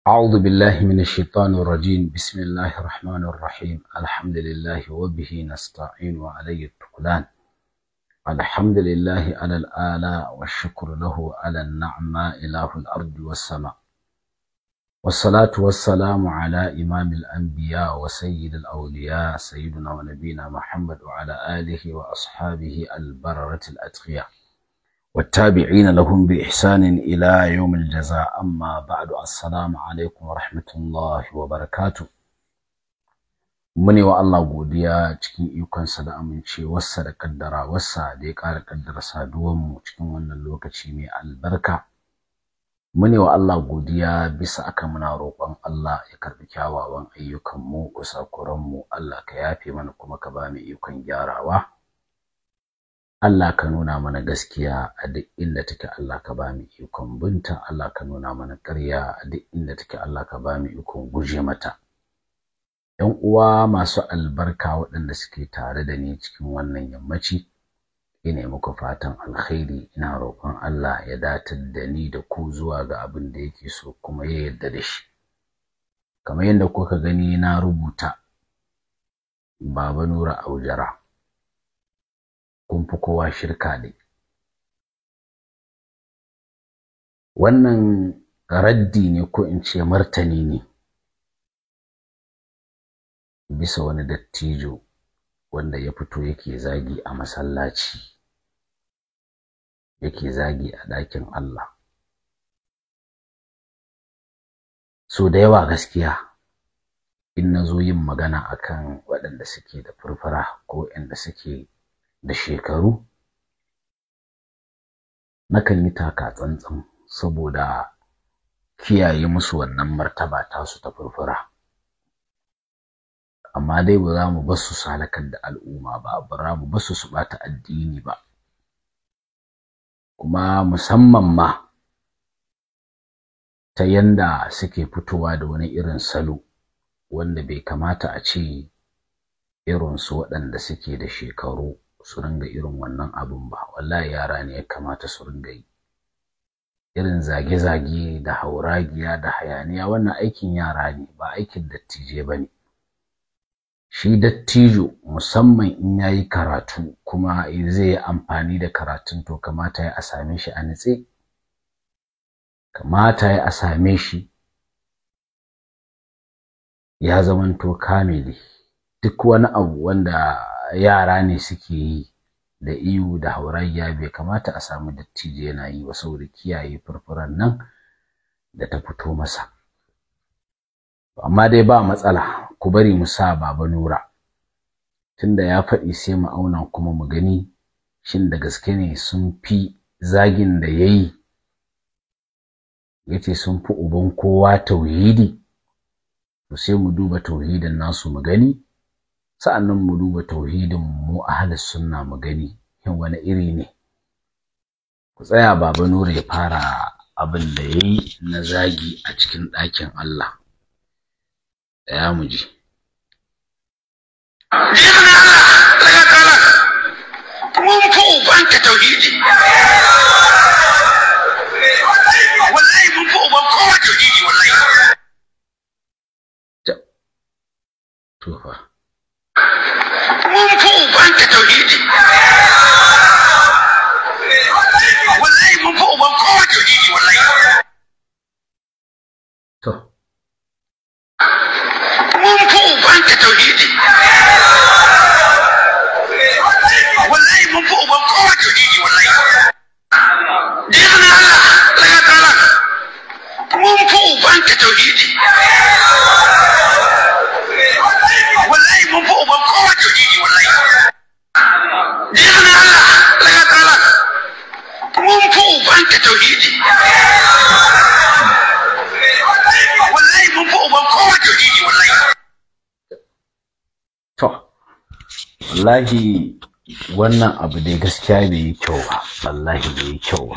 أعوذ بالله من الشيطان الرجيم. بسم الله الرحمن الرحيم. الحمد لله وبه نستعين وعليه التكلان. الحمد لله على الآلاء والشكر له على النعماء إله الأرض والسماء، والصلاة والسلام على إمام الأنبياء وسيد الأولياء سيدنا ونبينا محمد وعلى آله وأصحابه البررة الأتقياء والتابعين لهم بإحسان إلى يوم الجزاء. أما بعد، السلام عليكم ورحمة الله وبركاته. muni wa Allah godiya cikin ikonsa da amincewarsa da kaddarawarsa da ya ƙara kaddara saduwanmu cikin wannan lokaci mai albarka. Muni wa Allah godiya bisa aka muna roƙon Allah ya karɓi kyawawan ayyukanmu, kusakuranmu Allah ka yafe mana kuma ka ba mu ikon gyarawa. Allah ka nuna mana gaskiya a duk inda take, Allah ka ba mu ikon binta. Allah ka nuna mana ƙarya a duk inda take, Allah ka ba mu ikon guje mata. ‘Yan uwa masu albarka waɗanda suke tare da ni cikin wannan yammaci, ina muku fatan alkhairi. Ina roƙon Allah ya datar da ni da ku zuwa ga abin da yake so kuma ya yarda da shi. Kamar yadda kuka gani na rubuta Baba Nura Aujara, kun fi kowa shirka ne. Wannan raddi ne ko in ce martani ne bisa wani dattijo wanda ya fito yake zagi a masallaci, yake zagi a ɗakin Allah. So da yawa gaskiya in na zo yin magana akan waɗanda suke da furfura ko waɗanda suke da shekaru, nakan yi taka tsantsan saboda kiyaye musu wannan martaba tasu ta furfura. Amma dai ba za mu bar su salakar da al'umma ba, ba za mu bar su su ɓata addini ba. Kuma musamman ma ta yanda suke fitowa da wani irin salo wanda bai kamata a ce irinsu waɗanda suke da shekaru su ringa irin wannan abun ba. Wallahi yara ne ya kamata su ringa yi. Irin zage-zage da hauragiya da hayaniya, wannan aikin yara ne, ba aikin dattijai ba ne. Shi dattijo musamman in yayi karatu kuma zai yi amfani da karatun, to kamata ya a same shi a nitse, kamata ya a same shi ya zamanto kamili. Duk wani abu wanda yara ne suke yi da iyu da hauragiya bai kamata a samu dattijo yana yi ba, saboda kiyaye furfuran nan da ta fito masa. Amma dai ba matsala, ku bari mu sa Baba Nura, tunda ya faɗi sai mu auna kuma mu gani shin da gaske ne sun fi zagin da yayi, yace sun fi uban kowa tauhidi. To sai mu duba tauhidin nasu mu gani, sa'annan mu duba tauhidin mu ahlus sunna mu gani shin wani iri ne. Ku tsaya Baba Nura ya fara abin da yayi na zagi a cikin ɗakin Allah. Ya mu ji. Mun fi ubanka tauhidi, wallahi mun fi uban kowa tauhidi, wallahi. To fa mun fi ubanka tauhidi, wallahi mun fi uban kowa tauhidi, wallahi. To mun fi ubanka tauhidi, wallahi mun fi uban kowa tauhidi, wallahi. Dizna Allah daga ta'ala, mun fi ubanka tauhidi, wallahi mun fi uban kowa tauhidi, wallahi. Dizna Allah daga ta'ala, mun fi ubanka tauhidi, wallahi mun fi uban kowa tauhidi, wallahi. To wallahi wannan abu dai gaskiya bai yi kyau ba, wallahi bai yi kyau ba.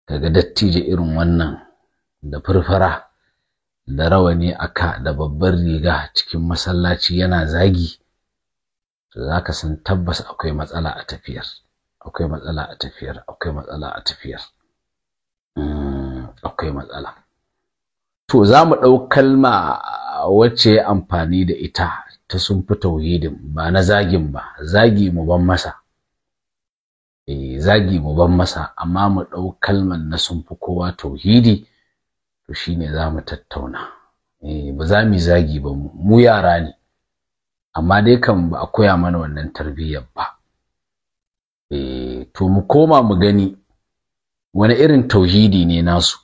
Kaga dattijo irin wannan da furfura da rawani aka da babbar riga cikin masallaci yana zagi, to zaka san tabbas akwai matsala a tafiyar, akwai matsala a tafiyar, akwai matsala a tafiyar. Akwai matsala. to za mu ɗau kalma wacce amfani da ita ta sun fi tauhidin, ba na zagin ba, zagi mu ban masa, zagi mu ban masa, amma mu ɗau kalman na sun fi kowa tauhidi, to shine za mu tattauna. Ba za mu zagi ba, mu yara ne, amma dai kan ba a koya mana wannan tarbiyyar ba. To mu koma mu gani wani irin tauhidi ne nasu.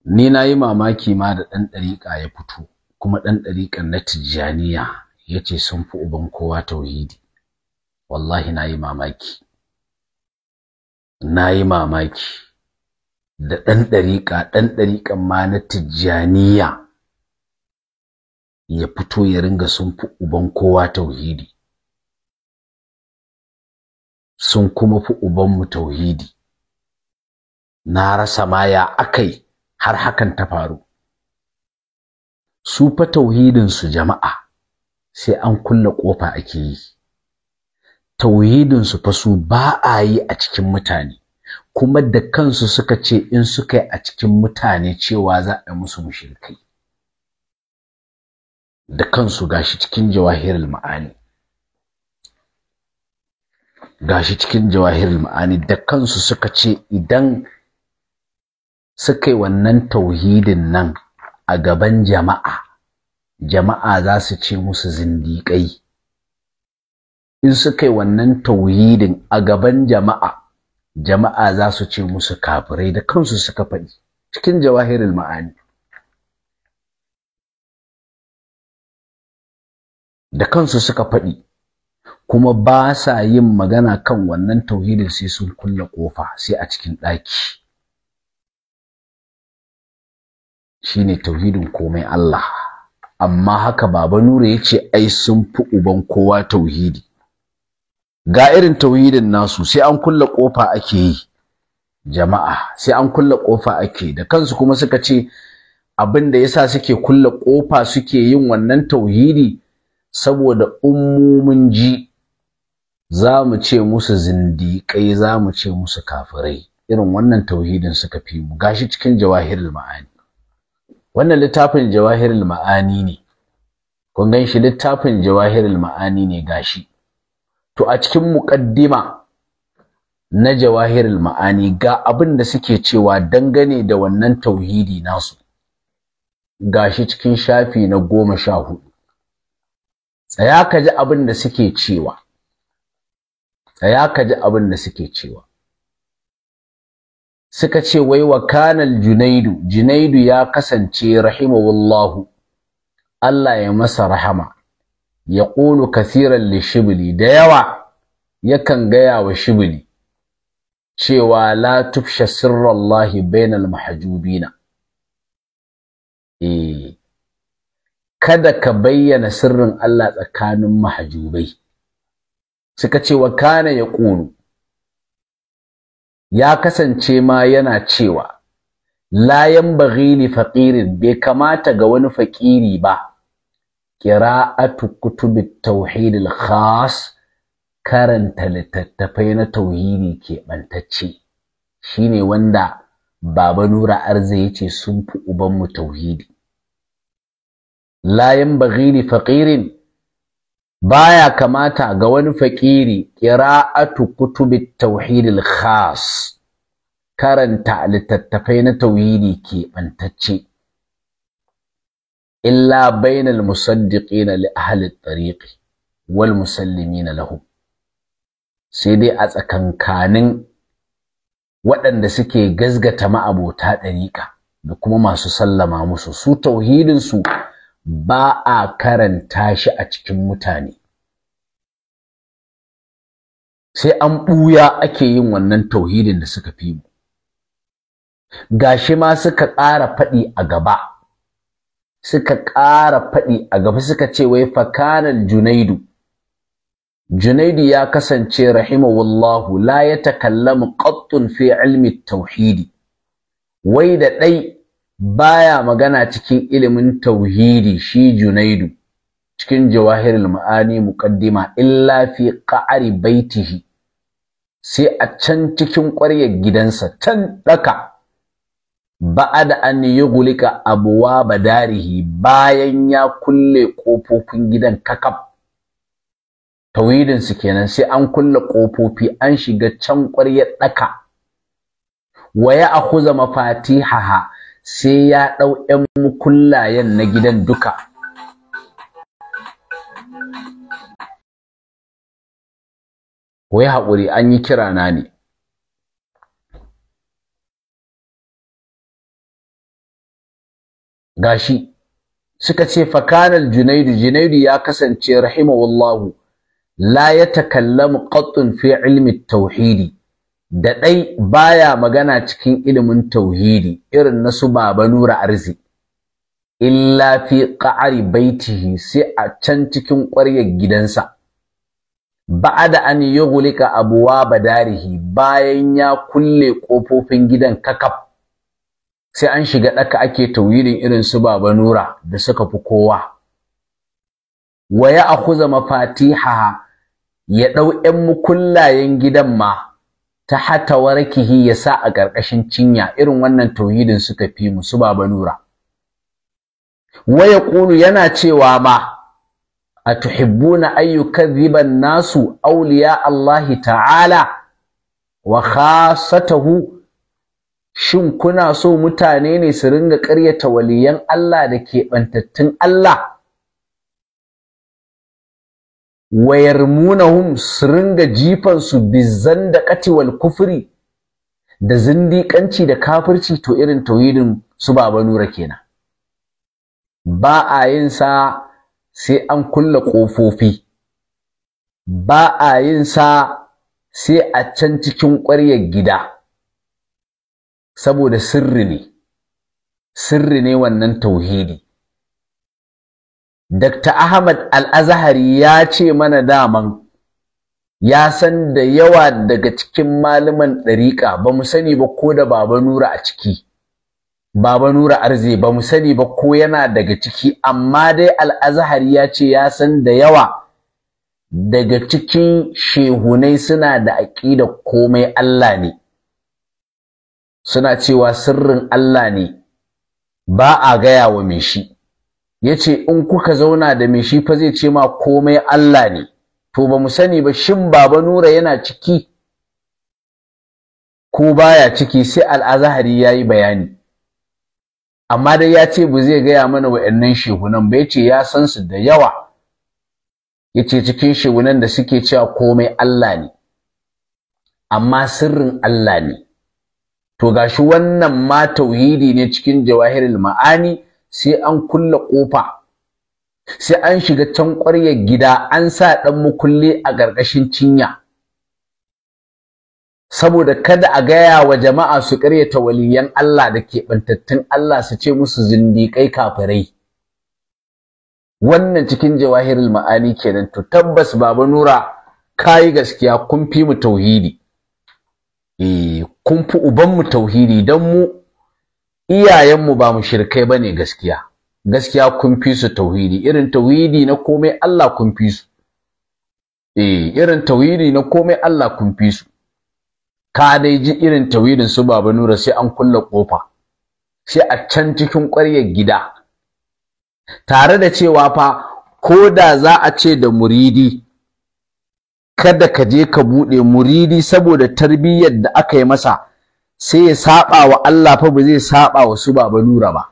Ni na yi mamaki ma da ɗan ɗariƙa ya fito, kuma ɗan ɗariƙan na Tijjaniya ya ce sun fi uban kowa tauhidi. Wallahi na yi mamaki. Na yi mamaki da ɗan ɗariƙan ma na Tijjaniya ya fito ya ringa sun fi uban kowa tauhidi. Sun kuma fi ubanmu tauhidi. Na rasa ma ya akai har hakan ta faru. Su fa tauhidinsu jama'a sai an kulle ƙofa ake yi. Tauhidinsu fa su ba a yi a cikin mutane, kuma da kansu suka ce in suka yi a cikin mutane cewa za a yi musu mushrikai. Da kansu gashi cikin Jawahirul Ma'ani. Gashi cikin Jawahirul Ma'ani da kansu suka ce idan suka yi wannan tauhidin nan a gaban jama'a, jama'a za su ce musu zindiƙai. In suka yi wannan tauhidin a gaban jama'a, jama'a za su ce musu kafirai, da kansu suka faɗi cikin Jawahirul Ma'ani. Da kansu suka faɗi, kuma ba sa yin magana kan wannan tauhidin sai sun kulle ƙofa, sai a cikin ɗaki. Shine tauhidin komai Allah. Amma haka Baba Nura yace ai sun fi uban kowa tauhidi. Ga irin tauhidin nasu sai an kulle kofa ake yi jama'a, sai an kulle kofa ake. Da kansu kuma suka ce abin da yasa suke kulle kofa suke yin wannan tauhidi saboda ummumin ji za mu ce musu zindiƙai, za mu ce musu kafirai. Irin wannan tauhidin suka fi mu. Gashi cikin Jawahirul Ma'ani. Wannan littafin Jawahirul Ma'ani ne, kun gan shi littafin Jawahirul Ma'ani ne gashi. To a cikin muƙaddima na Jawahirul Ma'ani ga abin da suke cewa dangane da wannan tauhidi nasu. Gashi cikin shafi na 14. Tsaya ka ji abin da suke cewa. Tsaya ka ji abin da suke cewa. Suka ce wai wa kanal Junaidu ya kasance rahimahullahu, Allah ya masa rahama, ya ƙulu kasiran li Shibli, da yawa yakan gaya wa Shibli cewa la tufsha sirrallahi bainal mahjubina. Kada ka bayyana sirrin Allah tsakanin mahjubai. Suka ce wa kana ya ƙulu, ya kasance ma yana cewa la yanbaghi li faqirin, bai kamata ga wani fakiri ba, qira'atu kutubit tauhid al khas, karanta littattafai na tauhidi ke bantacce. Shine wanda Baba Nura Arza yace sun fi uban mu tauhidi. La yanbaghi li faqirin, baya kamata ga wani fakiri, qira'atu kutubit tauhid al khas, karanta littattafai na tauhidi ke bantacce, illa bainal musaddiqina li ahli at-tariq wal musallimin lahum, sai dai a tsakankanin waɗanda suke gazgata ma'abota ɗariƙa da kuma masu sallama musu. Su tauhidin su ba a karanta shi a cikin mutane, sai an ɓuya ake yin wannan tauhidin da suka fi mu. Gashi ma suka ƙara faɗi a gaba, suka ce wai fakanal Junaidu ya kasance rahimahullahu la yatakallamu qattun fi ilmi tauhidi, wai da ɗai baya magana cikin ilimin tauhidi shi Junaidu cikin Jawahirul Ma'ani muqaddima illa fi qa'ri baitihi, sai a can cikin ƙwaryar gidansa can daka ba'da an yughlika abwaba darihi, bayan ya kulle kofofin gidan kakaf. Tauhidin su kenan, sai an kulle kofofi an shiga can ƙwaryar daka. Wa ya akhuza mafatihaha, sai ya dau ƴan mukullayen na gidan duka. Wai haƙuri, an yi kira na ne. Gashi suka ce fakanal Junaidu ya kasance rahimahullahu la yatakallamu qattun fi ilmi tauhidi, da dai baya magana cikin ilimin tauhidi irin na su Baba Nura Arzi, illa fi qa'ari baitihi, sai a can cikin ƙwaryar gidansa. Ba'da an yughlika abwaba darihi, bayan ya kulle kofofin gidan kakaf, sai an shiga daka ake tauhidin irin su Baba Nura da suka fi kowa. Wa ya akhuza mafatiha, ya dau ƴan mukullayen gidan ma ta hata warkihi, ya sa a ƙarƙashin cinya. Irin wannan tauhidin suka fi mu su Baba Nura. Wa yaqulu, yana cewa ma atuhibbuna an yukadhiba an-nasu awliya Allah ta'ala wa khassatahu, shin kuna so mutane ne su ringa ƙaryata waliyan Allah da keɓantattun Allah? Wa yarmunahum, su ringa jifansu bizandaqati wal kufri, da zindiƙanci da kafirci. To irin tauhidin su Baba Nura kenan. Ba a yin sa sai an kulle ƙofofi, ba a yin sa sai a can cikin ƙwaryar gida, saboda sirri ne wannan tauhidi. Dr. Ahmad Al-Azhari ya ce mana daman ya san da yawa daga cikin malaman ɗariƙa, ba mu sani ba ko da Baba Nura a ciki, Baba Nura Arzi ba mu sani ba ko yana daga ciki, amma dai Al-Azhari ya ce ya san da yawa daga cikin shehunai suna da aƙida komai Allah ne, suna cewa sirrin Allah ne, ba a gaya wa mai shi. Yace in kuka zauna da mai shi fa zai ce ma komai Allah ne. To ba mu sani ba shin Baba Nura yana ciki ko baya ciki, sai Al-Azhari yayi bayani. Amma dai ya ce ba zai gaya mana wa'annan shehunan ba, yace ya san su da yawa. Yace cikin shehunan da suke cewa komai Allah ne, amma sirrin Allah ne. To gashi wannan ma tauhidi ne cikin Jawahirul Ma'ani, sai an kulle kofa, sai an shiga can ƙwaryar gida, an sa dan mukulli a gargashin cinya, saboda kada a gaya wa jama'a su ƙaryata waliyan Allah da keɓantattun Allah, su ce musu zindiƙai kafirai. Wannan cikin Jawahirul Ma'ani kenan. To tabbas Baba Nura kai gaskiya, kun fi mu tauhidi. Kun fi ubanmu tauhidi, don mu iyayenmu ba mushrikai bane gaskiya. Gaskiya kun fi su tauhidi, irin tauhidi na komai Allah kun fi su. Irin tauhidi na komai Allah kun fi su. Ka dai ji irin tauhidin su Baba Nura, sai an kulle kofa, sai a can cikin ƙwaryar gida. Tare da cewa fa ko da za a ce da muridi kada ka je ka buɗe, muridi saboda tarbiyyar da aka yi masa sai ya saba wa Allah, fa ba zai saba wa su Baba Nura ba,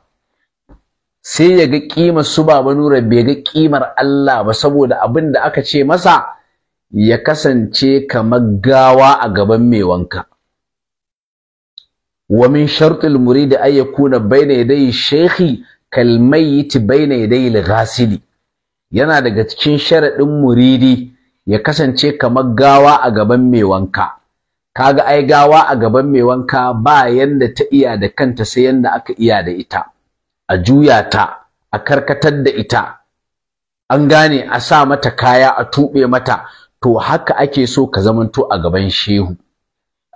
sai ya ga ƙimar su Baba Nura, bai ga ƙimar Allah ba, saboda abin da aka ce masa ya kasance kamar gawa a gaban mai wanka. Wa min shartil muridi ay yakuna bayna yaday shaykhi kal mayyit bayna yaday al-ghasili, yana daga cikin sharadin muridi ya kasance kamar gawa a gaban mai wanka. Kaga ai gawa a gaban mai wanka ba yanda ta iya da kanta, sai yanda aka iya da ita, a juya ta, a karkatar da ita, an gane, a sa mata kaya, a tube mata. To haka ake so ka zamanto a gaban shehu.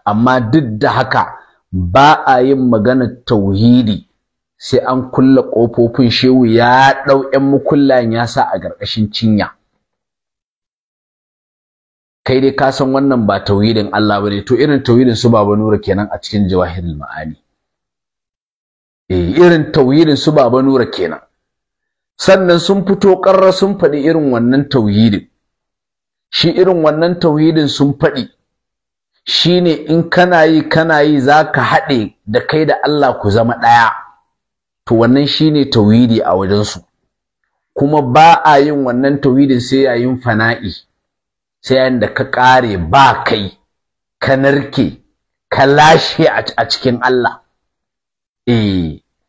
Amma duk da haka ba a yin maganar tauhidi sai an kulle ƙofofin, shehu ya ɗau ƴan mukullan ya sa a ƙarƙashin cinya. Kai dai ka san wannan ba tauhidin Allah bane. To irin tauhidin su Baba Nura kenan a cikin Jawahirul Ma'ani. irin tauhidin su Baba Nura kenan. Sannan sun fito ƙarra sun faɗi irin wannan tauhidin. Shi irin wannan tauhidin sun faɗi shine in kana yi za ka haɗe da kai da Allah ku zama ɗaya. To wannan shine tauhidi a wajensu. Kuma ba a yin wannan tauhidin sai yayin fana'i, sai yayin da ka ƙare ba kai, ka narke, ka lashe a cikin Allah.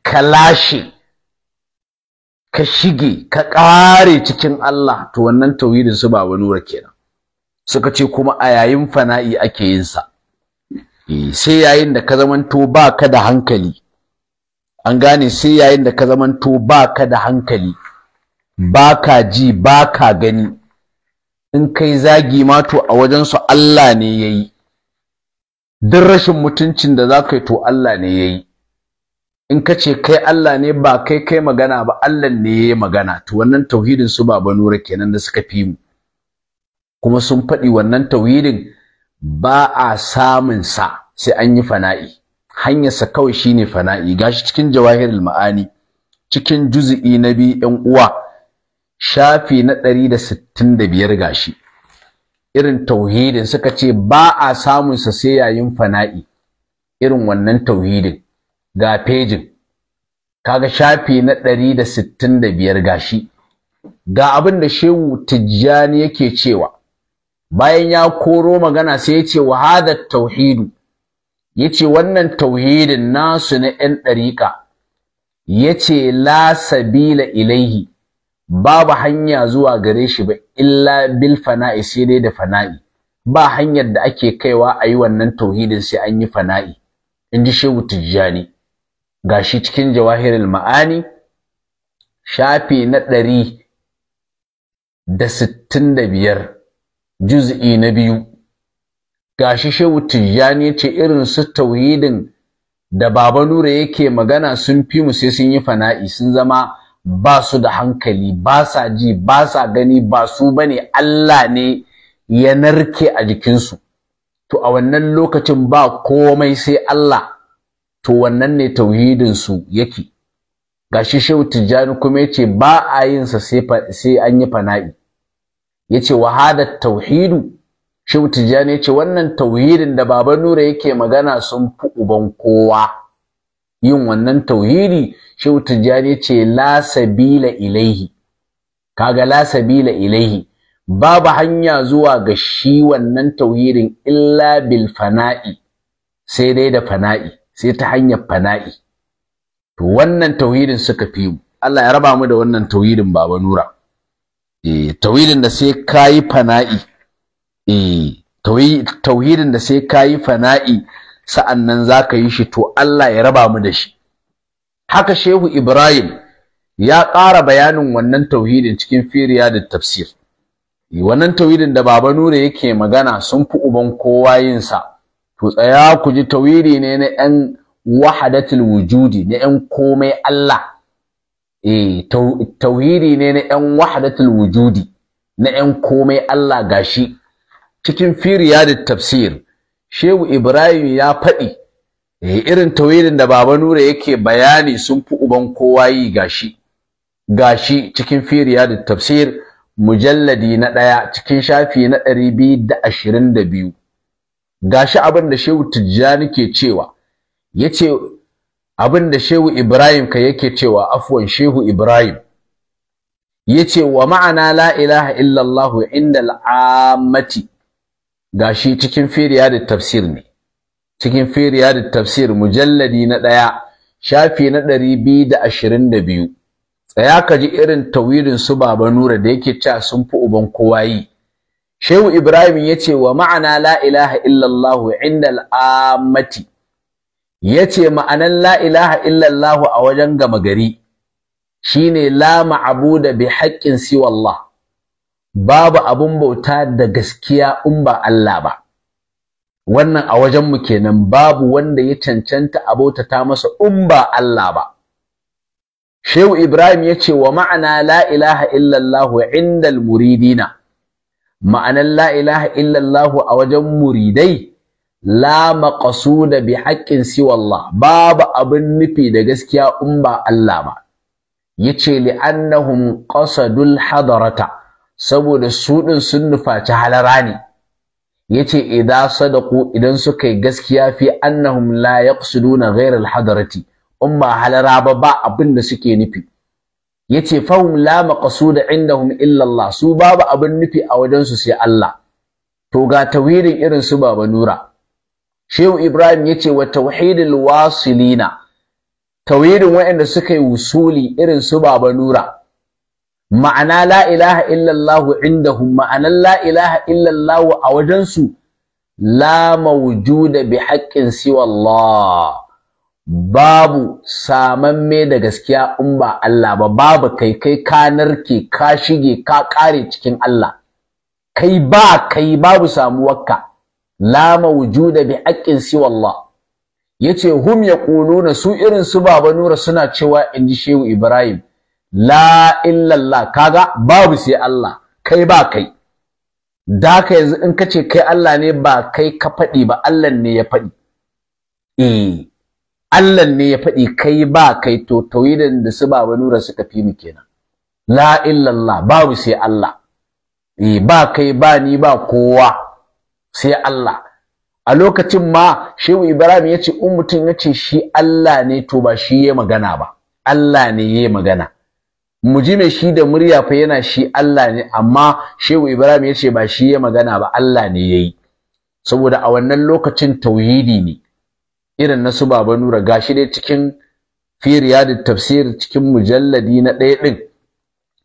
Ka lashe, ka shige, ka ƙare cikin Allah. To wannan tauhidin su Baba Nura kenan. Suka ce kuma a yayin fana'i ake yin sa. Sai yayin da ka zamanto ba ka da hankali. An gane, sai yayin da ka zamanto ba ka da hankali, ba ka ji, ba ka gani. In kai zagi ma to a wajensu Allah ne ya yi. Duk rashin mutuncin da za ka yi to Allah ne ya yi. In ka ce kai Allah ne ba kai magana ba, Allah ne ya yi magana. To wannan tauhidin su Baba Nura kenan da suka fi mu. Kuma sun faɗi wannan tauhidin ba a samun sa sai an yi fana'i. Hanyarsa kawai shine fana'i. Gashi cikin Jawahirul Ma'ani, cikin juz'i na 2 ƴan uwa, shafi na 165 gashi. Irin tauhidin suka ce ba a samun sa sai yayin fana'i. Irin wannan tauhidin ga pejin. Kaga shafi na 165 gashi. Ga abin da Shehu Tijjani yake cewa. Bayan ya koro magana sai ya ce wa hadha tauhidu, yace wannan tauhidin nasu na ƴan ɗariƙa, yace la sabila ilaihi, babu hanya zuwa gare shi ba illa bil fana'i, sai dai da fana'i. Ba hanyar da ake kaiwa a yi wannan tauhidin sai an yi fana'i, in ji Shehu Tijjani. Gashi cikin Jawahirul Ma'ani, shafi na 165, juz'i na 2. Gashi Shehu Tijjani yace irin su tauhidin da Baba Nura yake magana sun fi mu sai sun yi fana'i, sun zama ba su da hankali, ba sa ji, ba sa gani, ba su bane, Allah ne ya narke a jikinsu. To a wannan lokacin ba komai sai Allah. To wannan ne tauhidin su yake. Gashi Shehu Tijjani kuma yace ba a yin sa sai an yi fana'i. Yace wa hada tauhidu, Shehu Tijjani yace wannan tauhidin da Baba Nura yake magana sun fi uban kowa. Yin wannan tauhidi Shehu Tijjani yace la sabila ilaihi. Kaga la sabila ilaihi, babu hanya zuwa ga shi wannan tauhidin illa bil fana'i, sai dai da fana'i, sai ta hanyar fana'i. To wannan tauhidin suka fi mu. Allah ya raba mu da wannan tauhidin Baba Nura. Tauhidin da sai kayi fana'i. Tauhidin da sai kayi fana'i sa'annan zaka yi shi, to Allah ya raba mu da shi. Haka Shehu Ibrahim ya ƙara bayanin wannan tauhidin cikin Firiya da Tafsir. Wannan tauhidin da Baba Nura yake magana sun fi uban kowa yin sa. To tsaya ku ji, tauhidi ne na ƴan wahadatul wujudi, na ƴan komai Allah. Tauhidi ne na ƴan wahadatul wujudi, na ƴan komai Allah. Gashi cikin Firiya da Tafsir Shehu Ibrahim ya faɗi irin tauhidin da Baba Nura yake bayani sun fi uban kowa yi. Gashi cikin Firiya da Tafsir mujalladi na 1 cikin shafi na 222. Gashi abin da Shehu Tijjani ke cewa, yace abin da Shehu Ibrahim yake cewa, afwan Shehu Ibrahim yace wa ma'ana la ilaha illa Allah inda al'ammati. Gashi cikin Firiya da Tafsir ne, cikin Firiya da Tafsir mujalladi na 1 shafi na 222. Tsaya ka ji irin tauhidin su Baba Nura da yake cewa sun fi uban kowa yi. Shehu Ibrahim yace wa ma'ana la ilaha illa Allah inda al'ammati, yace ma'anan la ilaha illa Allah a wajen gama gari shine la ma'buda bi haqqin siwa Allah, babu abun bauta da gaskiya in ba Allah ba. Wannan a wajen mu kenan, babu wanda ya cancanta a bautata masa in ba Allah ba. Shehu Ibrahim yace wa ma'ana la ilaha illa Allah inda al-muridina, ma'anan la ilaha illa Allah a wajen muridai la maqsuda bi haqqin siwa Allah, babu abin nufi da gaskiya in ba Allah ba. Yace li annahum qasadul hadarata, saboda su din sun nufaci halara ne. Yace idan sadaqu, idan suka yi gaskiya fi annahum la yaqsuduna ghayra al hadarati, in ba halara ba abin da suke nufi. Yace fahum la maqsuda indahum illa Allah, su babu abin nufi a wajen su sai Allah. To ga tauhidin irin su Baba Nura. Shehu Ibrahim yace wa tauhidul wasilina, tauhidin waɗanda suka yi wusuli irin su Baba Nura. Ma'ana la ilaha illa Allah indahum, ma'anan la ilaha illa Allah a wajen su la mawjuda bi haqqin siwa Allah, babu samamme da gaskiya in ba Allah ba, babu kai ka narke ka shige ka kare cikin Allah, kai babu samuwarka, la mawjuda bi haqqin siwa Allah. Yace hum yaquluna, su irin su Baba Nura suna cewa inji Shehu Ibrahim, la illallah, kaga babu sai Allah, kai ba kai. Da ka yanzu in kace kai Allah ne, ba kai ka faɗi ba, Allah ne ya faɗi. Allah ne ya faɗi, kai ba kai. To tauhidin da su Baba Nura suka fi mu kenan. La illallah, babu sai Allah. Ba kai ba ni ba kowa sai Allah. A lokacin ma Shehu Ibrahim yace in mutum yace shi Allah ne, to ba shi ya magana ba, Allah ne ya magana. Mu ji me shi da murya fa yana shi Allah ne, amma Shehu Ibrahim yace ba shi ya magana ba, Allah ne yayi. Saboda a wannan lokacin tauhidi ne irin na su Baba Nura. Gashi dai cikin fi riyadut tafsir cikin mujalladi na 1 din,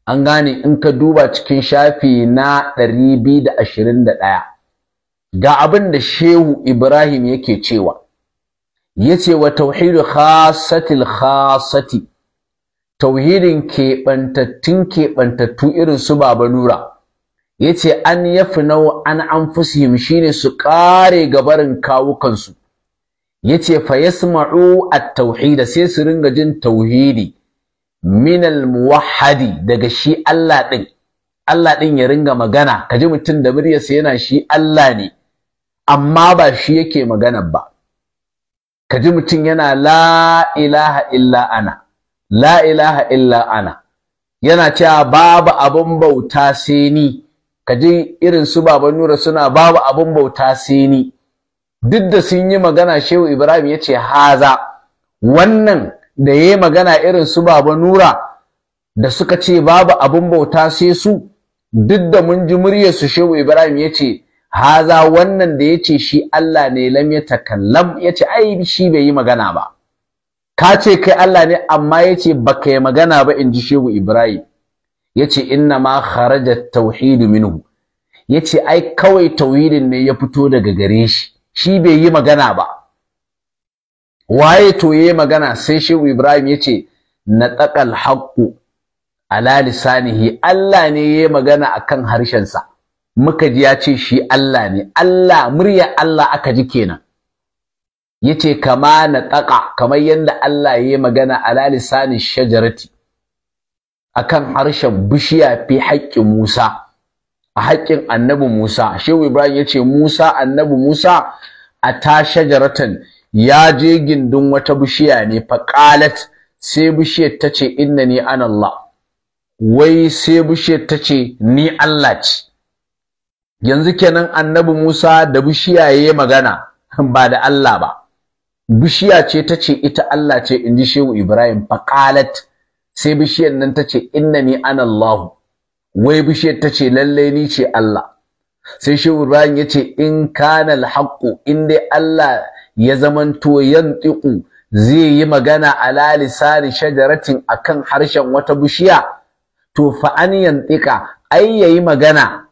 an gane in ka duba cikin shafi na 221 ga abin da Shehu Ibrahim yake cewa. Yace wa tauhidu khassatil khassati, tauhidin keɓantattu irin su Baba Nura. Yace an yafnau an anfusihim, shine su kare gabarin kawukansu. Yace fa yasma'u at-tauhid, sai su ringa jin tauhidi min al-muwahhidi, daga shi Allah din. Allah din ya ringa magana, kaji mutum da muryarsa yana shi Allah ne, amma ba shi yake magana ba. Kaji mutum yana la ilaha illa ana, la ilaha illa ana, yana cewa babu abun bauta sai ni. Kaji irin su Baba Nura suna babu abun bauta sai ni. Duk da sun yi magana, Shehu Ibrahim yace haza, wannan da yayi magana irin su Baba Nura da suka ce babu abun bauta sai su, duk da mun ji muryar su, Shehu Ibrahim yace haza, wannan da yace shi Allah ne, lam yatakallam, yace ai shi bai yi magana ba. Ka ce kai Allah ne, amma yace baka yi magana ba, inji Shehu Ibrahim. Yace inna ma kharaja at-tauhid minhu, yace ai kawai tauhidin ne ya fito daga gare shi, shi bai yi magana ba. Waye to yayi magana? Sai Shehu Ibrahim yace nataqal haqqu ala lisanihi, Allah ne yayi magana akan harshen sa. Muka ji yace shi Allah ne, Allah, murya Allah aka ji kenan. Yace kama nataqa, kamar yanda Allah yayi magana ala lisani shajarati, akan harshen bishiya fi haƙƙin Musa, a haƙƙin annabi Musa. Shehu Ibrahim yace Musa, annabi Musa ata shajaratan, ya je gindin wata bishiya ne, faqalat, sai bishiyar tace innani ana Allah, wai sai bishiyar tace ni Allah ce. Yanzu kenan annabi Musa da bishiya yayi magana, ba da Allah ba. Bishiya ce tace ita Allah ce, inji Shehu Ibrahim. Faqalat, sai bishiyar nan tace innani ana Allah, wai bishiyar tace lalle ni ce Allah. Sai Shehu Ibrahim yace in kana al-haqqu, in dai Allah ya zamanto yantiqu, zai yi magana ala lisani shajaratin, akan harshen wata bishiya, to fa an yantiqa, ai yayi magana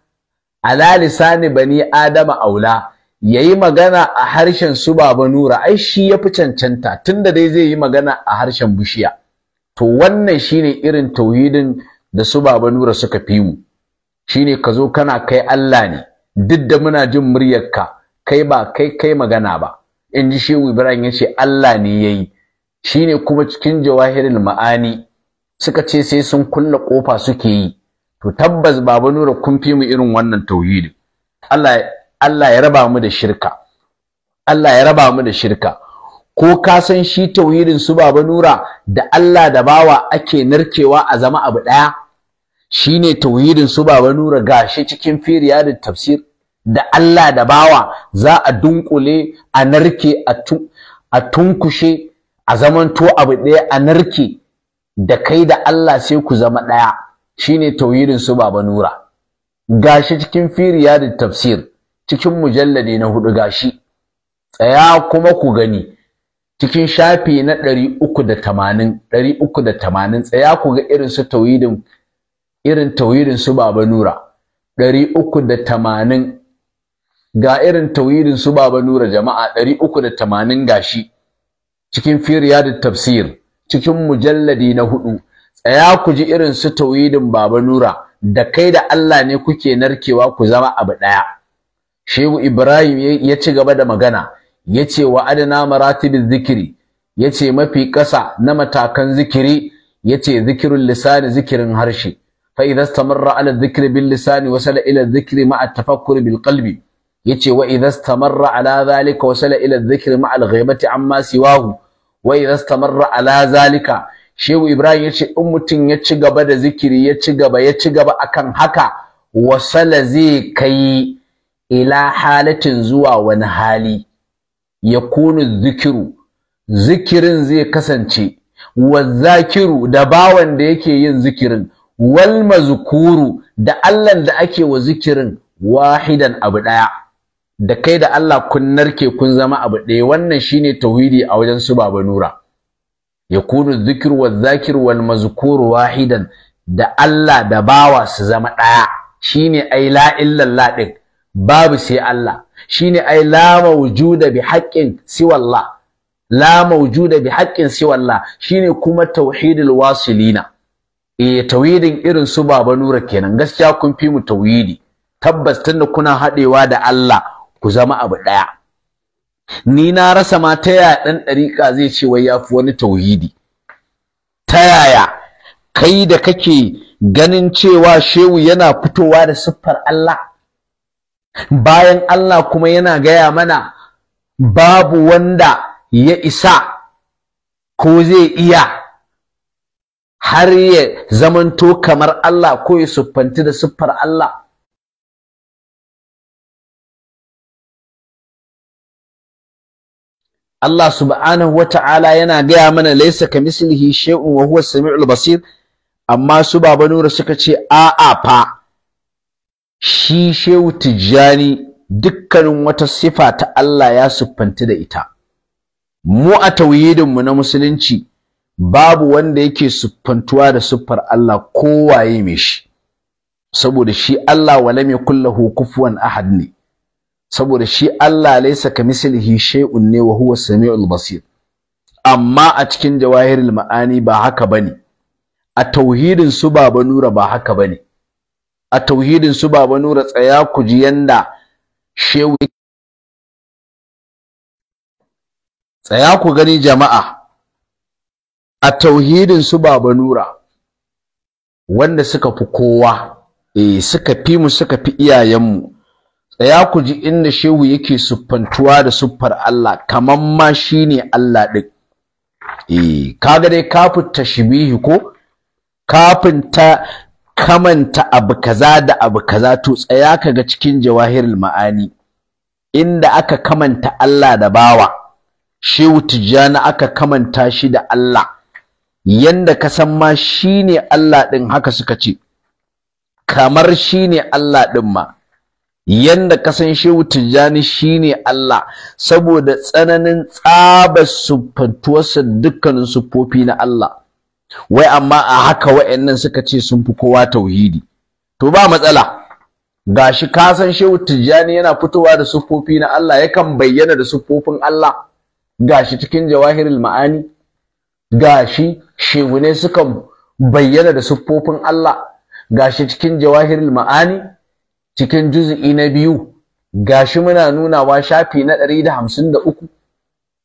ala lisani bani adama aula, yayi magana a harshen su Baba Nura, ai shi yafi cancanta, tunda dai zai yi magana a harshen bishiya. To wannan shine irin tauhidin da su Baba Nura suka fi mu. Shine ka zo kana kai Allah ne, duk da muna jin muryarka, kai ba kai magana ba. Inji Shehu Ibrahim yace Allah ne yayi. Shine kuma cikin Jawahirul Ma'ani suka ce sai sun kulle kofa suke yi. To tabbas Baba Nura kun fi mu irin wannan tauhidi. Allah ya raba mu da shirka. Allah ya raba mu da shirka. Ko ka san shi tauhidin su Baba Nura da Allah da bawa ake narkewa a zama abu ɗaya? Shine tauhidin su Baba Nura gashi cikin firiyadin tafsir, da Allah da bawa za a dunkule a narke a tunkushe a zamanto abu ɗaya, a narke da kai da Allah sai ku zama ɗaya. Shine tauhidin su Baba Nura gashi cikin firiyadin tafsir cikin mujalladi na 4 gashi. Tsaya kuma ku gani cikin shafi na 380 tsaya ku ga irin tauhidin su Baba Nura 380 ga irin tauhidin su Baba Nura jama'a 380 gashi cikin firiyadut tafsir cikin mujalladi na 4. Tsaya ku ji irin su tauhidin Baba Nura da kai da Allah ne kuke narkewa ku zama abu daya. Shehu Ibrahim ya ci gaba da magana yace wa adana maratibiz zikri, yace mafi ƙasa na matakan zikiri, yace zikrul lisani, zikirin harshe. Fa idza istamarra ala dhikri bil lisani wasala ila dhikri ma'a tafakkuri bil qalbi, yace wa idza istamarra ala dhalika wasala ila dhikri ma'a al ghaibati amma siwahu. Wa idza istamarra ala zalika, Shehu Ibrahim yace in mutun ya ci gaba da zikiri ya ci gaba akan haka, wasala zai kai ila halatin zuwa wani hali, yakunu zikiru, zikirin zai kasance, wazakiru da bawan da yake yin zikirin, wal mazkuru da Allah da ake wa zikirin, wahidan abu daya. Da kai da Allah kun narke kun zama abu daya. Wannan shine tauhidi a wajen su Baba Nura. Yakunu zikiru wazakiru wal mazkuru wahidan, da Allah da bawa su zama daya. Shine ai la illallah din, babu sai Allah. Shine ai la mawjuda bi haqqin siwa Allah, la mawjuda bi haqqin siwa Allah. Shine kuma tauhidul wasilina. Tauhidin irin su Baba Nura kenan. Gaskiya kun fi mu tauhidi, tabbas tunda kuna hadewa da Allah ku zama abu daya. Ni na rasa ma ta yaya dan dariƙa zai ce wai yafi wani tauhidi. Ta yaya kai da kake ganin cewa shehu yana fitowa da siffar Allah, bayan Allah kuma yana gaya mana babu wanda ya isa ko zai iya har ya zamanto kamar Allah ko ya siffanti da siffar Allah. Allah subhanahu wata'ala yana gaya mana laysa kamislihi shay'un wa huwa as-sami'ul basir, amma su Baba Nura suka ce a'a fa shi Shehu Tijjani dukkanin wata sifa ta Allah ya siffanti da ita. Mu a tauhidin mu na musulunci babu wanda yake siffantuwa da siffar Allah kowaye mai shi, saboda shi Allah walam yakul lahu kufuwan ahad ne, saboda shi Allah laysa kamislihi shay'un ne wa huwa as-sami'ul basir. Amma a cikin jawahirul ma'ani ba haka bane, a tauhidin su Baba Nura ba haka bane. A tauhidin su Baba Nura tsaya ku ji yanda shehu, tsaya ku gani jama'a. A tauhidin su Baba Nura wanda suka fi kowa, suka fi mu suka fi iyayenmu, tsaya ku ji inda shehu yake siffantuwa da siffar Allah kaman ma shine Allah din. Kaga dai kafin tashbihi ko kafin ta kamanta abu kaza da abu kaza, to tsaya kaga cikin jawahirul ma'ani inda aka kamanta Allah da bawa. Shehu Tijjani aka kamanta shi da Allah, yanda ka san ma shine Allah din, haka suka ce kamar shine Allah din ma, yanda ka san Shehu Tijjani shine Allah, saboda tsananin tsabar siffantuwarsa dukkanin siffofi na Allah. Wai amma a haka wa'annan suka ce sun fi kowa tauhidi. To ba matsala, gashi ka san Shehu Tijjani yana fitowa da siffofi na Allah, yakan bayyana da siffofin Allah, gashi cikin jawahirul ma'ani, gashi shehune sukan bayyana da siffofin Allah, gashi cikin jawahirul ma'ani cikin juz'i na 2, gashi muna nunawa shafi na 153.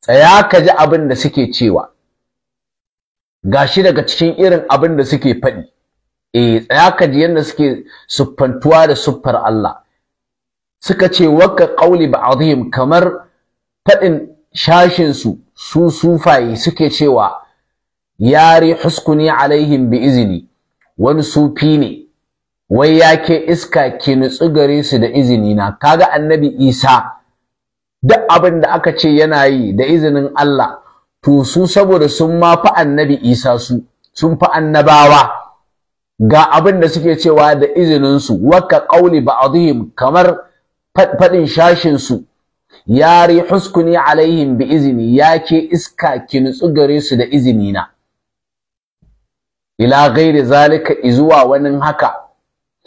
Tsaya ka ji abin da suke cewa, gashi daga cikin irin abin da suke faɗi. Tsaya ka ji yadda suke siffantuwa da siffar Allah. Suka ce waka qauli ba'dihim, kamar faɗin shashinsu su sufaye suke cewa yari huskuni alaihim bi izini, wani sufi ne wai yake iska ki nutsu gare su da izini na. Kaga annabi Isa duk abin da aka ce yana yi da izinin Allah, to su saboda sun ma fi annabi Isa sun fi annabawa, ga abin da suke cewa da izinin su, waka qauli ba'dihim, kamar faɗin shashin su, yari huskuni alaihim bi izini, yake iska ki nutsu gare su da izini na. Ila ghairi zalika, izuwa wani haka,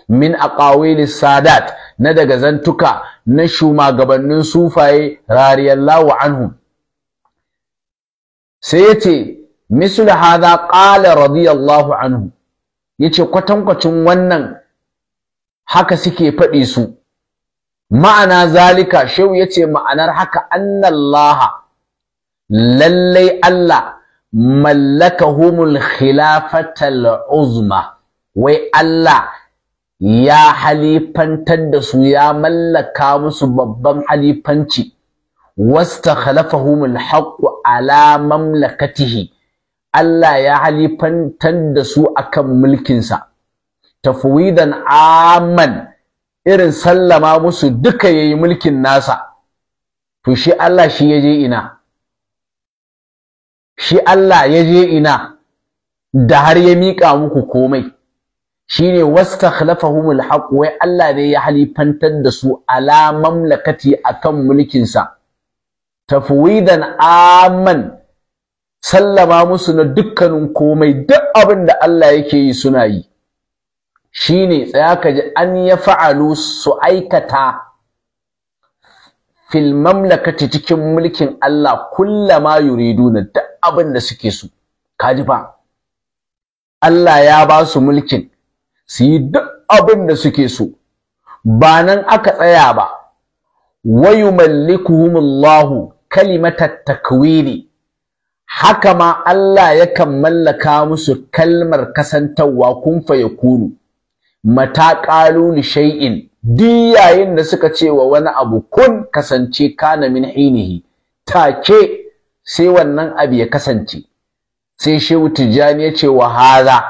min aqawilis sadat, na daga zantuka na shugabannin sufaye radiyallahu anhum. Sai yace mislu hadha qala radiyallahu anhu, yace kwatankwacin wannan haka suke faɗi su. Ma'ana zalika, shehu yace ma'anar haka, annallaha, lallai Allah, mallakahumul khilafatal uzma, wai Allah ya halifantar da su, ya mallaka musu babban halifanci. wastakhlafahumul haqqu ala mamlakatihi, Allah ya halifantar da su akan mulkinsa. Tafwidan amman, irin sallama musu duka yayi mulkin nasa. To shi Allah shi yaje ina? Shi Allah yaje ina da har ya mika muku komai? Shine wastakhlafahumul haqq, wai Allah ne ya halifantar da su ala mamlakati akan mulkinsa. Tafwidan amman, sallama musu na dukkanin komai, duk abin da Allah yake yi suna yi. Shine tsaya ka ji an ya fa'alu, su aikata fil mamlakati, cikin mulkin Allah, kullama yuriduna, duk abin da suke so. Kaji fa Allah ya ba su mulkin su yi duk abin da suke so. Ba nan aka tsaya ba, wa yumallikuhumullahu kalimatat takwini, haka ma Allah yakan mallaka musu kalmar kasantawa, kun fa yakunu. Mata qalu li shay'in, yayin da suka ce wa wani abu kun, kasance, kana min hinihi, take sai wannan abu ya kasance. Sai Shehu Tijjani ya ce wa hadha,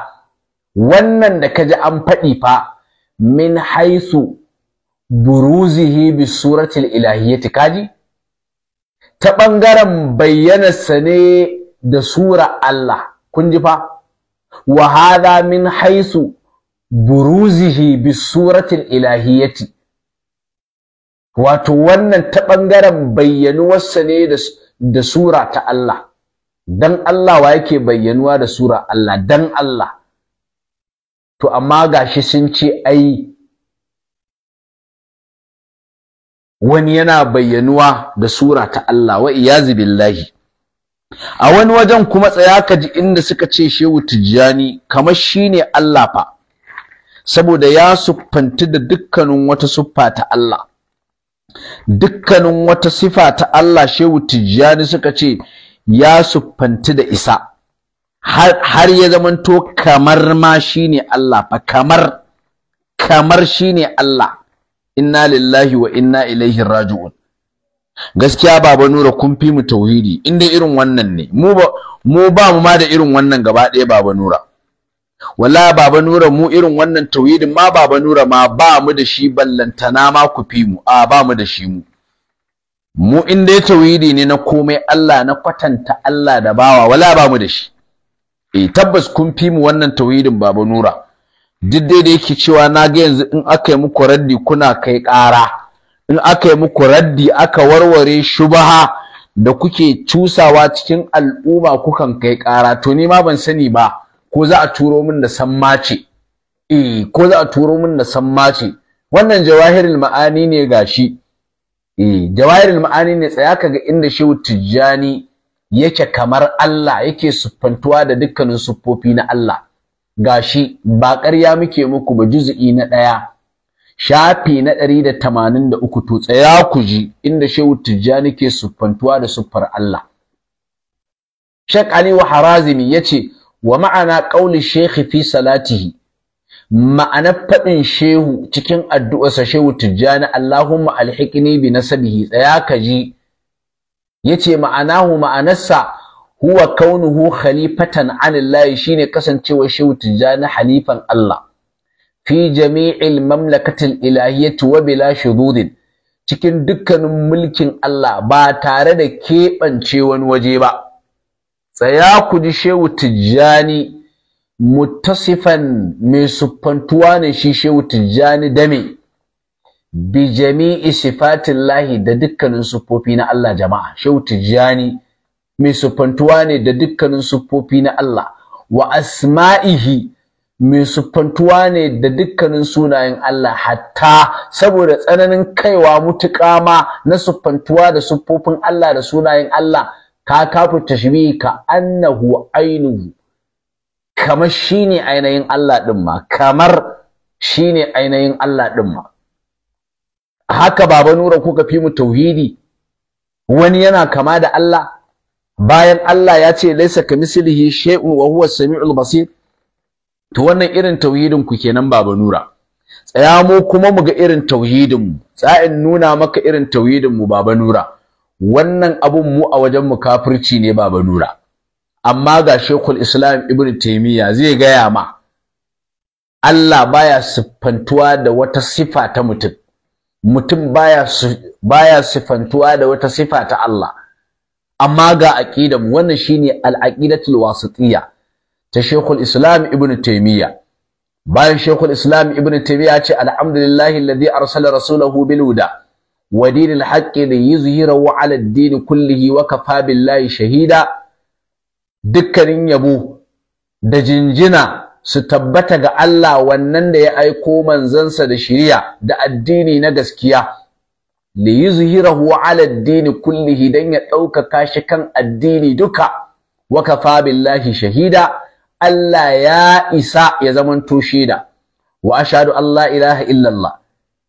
wannan da kaji an faɗi fa, min haisu buruzihi bi suratil ilahiyyati, kaji ta ɓangaren bayyanarsa ne da sura Allah, kun ji fa. Wa hadha min haisu buruzihi bi suratil ilahiyyati, wato wannan ta ɓangaren bayyanuwarsa ne da sura ta Allah. Dan Allah wa yake bayyanuwa da sura Allah? Dan Allah. To amma gashi sun ce ai wani yana bayyanuwa da sura ta Allah, wa iyazu billahi. A wani wajen kuma tsaya ka ji inda suka ce Shehu Tijjani kamar shine Allah fa, saboda ya siffanti da dukkanin wata siffa ta Allah, dukkanin wata sifa ta Allah. Shehu Tijjani suka ce ya siffanti da isa, har ya zamanto kamar ma shine Allah fa, kamar shine Allah. Inna lillahi wa inna ilaihi raji'un. Gaskiya Baba Nura kun fi mu tauhidi, inda irin wannan ne mu ba mu ma da irin wannan gaba ɗaya Baba Nura. Wallahi Baba Nura mu irin wannan tauhidin ma Baba Nura ma ba mu da shi, ballantana ma ku fi mu, ba mu da shi mu inda ya tauhidi ne na komai Allah, na kwatanta Allah da bawa, wala ba mu da shi. Tabbas kun fi mu wannan tauhidin Baba Nura. Duk dai da yake cewa na ga yanzu in aka yi muku raddi kuna kai ƙara, in aka yi muku raddi aka warware shubaha da kuke cusawa cikin al'umma kukan kai ƙara, to ni ma ban sani ba ko za a turo min da sammace, ko za a turo min da sammace. Wannan jawahirul ma'ani ne gashi, jawahirul ma'ani ne. Tsaya kaga inda Shehu Tijjani yake kamar Allah, yake siffantuwa da dukkanin siffofi na Allah. Gashi ba ƙarya muke muku ba, juz'i na 1 shafi na 183, to tsaya ku ji inda Shehu Tijjani ke siffantuwa da siffar Allah. Sheikh Ali wa Harazimi yace wa ma'ana qauli shaykh fi salatihi, ma'ana faɗin shehu cikin addu'arsa Shehu Tijjani, Allahumma alhiqni bi nasabihi. Tsaya ka ji yace ma'anarsa huwa kaunuhu khalifatan anillahi shine kasancewar shehu tijjani halifan Allah fi jami'il mamlakatil ilahiyyati wa bila shududin cikin dukkanin mulkin Allah ba tare da keɓance wani waje ba. Tsaya ku ji shehu tijjani muttasifan mai siffantuwa ne shi shehu tijjani da me bi jami'i sifatillahi da dukkanin siffofi na Allah jama'a. Shehu tijjani mai siffantuwa ne da dukkanin siffofi na Allah, wa asma'ihi mai siffantuwa ne da dukkanin sunayen Allah, hatta saboda tsananin kaiwa mutuƙa ma na siffantuwa da siffofin Allah da sunayen Allah ka kafu tashbihi ka annahu ainuhu, kamar shine ainihin Allah din ma, kamar shine ainihin Allah din ma. Haka Baba Nura kuka fi mu tauhidi, wani yana kama da Allah bayan Allah ya ce laisa kamislihi shay'un wa huwa as-sami'ul basir. To wannan irin tauhidin ku kenan Baba Nura. Tsaya mu kuma mu ga irin tauhidin mu, tsa'in nuna maka irin tauhidin mu Baba Nura. Wannan abun mu a wajen mu kafirci ne Baba Nura. Amma ga Sheikhul Islam Ibn Taymiyyah zai gaya ma Allah baya siffantuwa da wata sifa ta mutum. Mutum baya siffantuwa da wata sifa ta Allah. Amma ga aqidar mu wannan shine al-aqidatul wasitiyya ta Sheikhul Islam Ibn Taymiyyah. Bayan Sheikhul Islam Ibn Taymiyyah ce alhamdulillahi alladhi arsala rasulahu bil huda wa dinil haqqi liyuzhirahu ala ad-din kullihi wa kafa billahi shahida. Dukkanin yabo da jinjina su tabbata ga Allah wannan da ya aiko manzansa da shari'a da addini na gaskiya, liyuzhirahu ala ad-din kullihi, dan ya ɗaukaka shi kan addini duka, wa kafa billahi shahida, Allah ya isa ya zamanto shaida. Wa ashhadu an la ilaha illallah.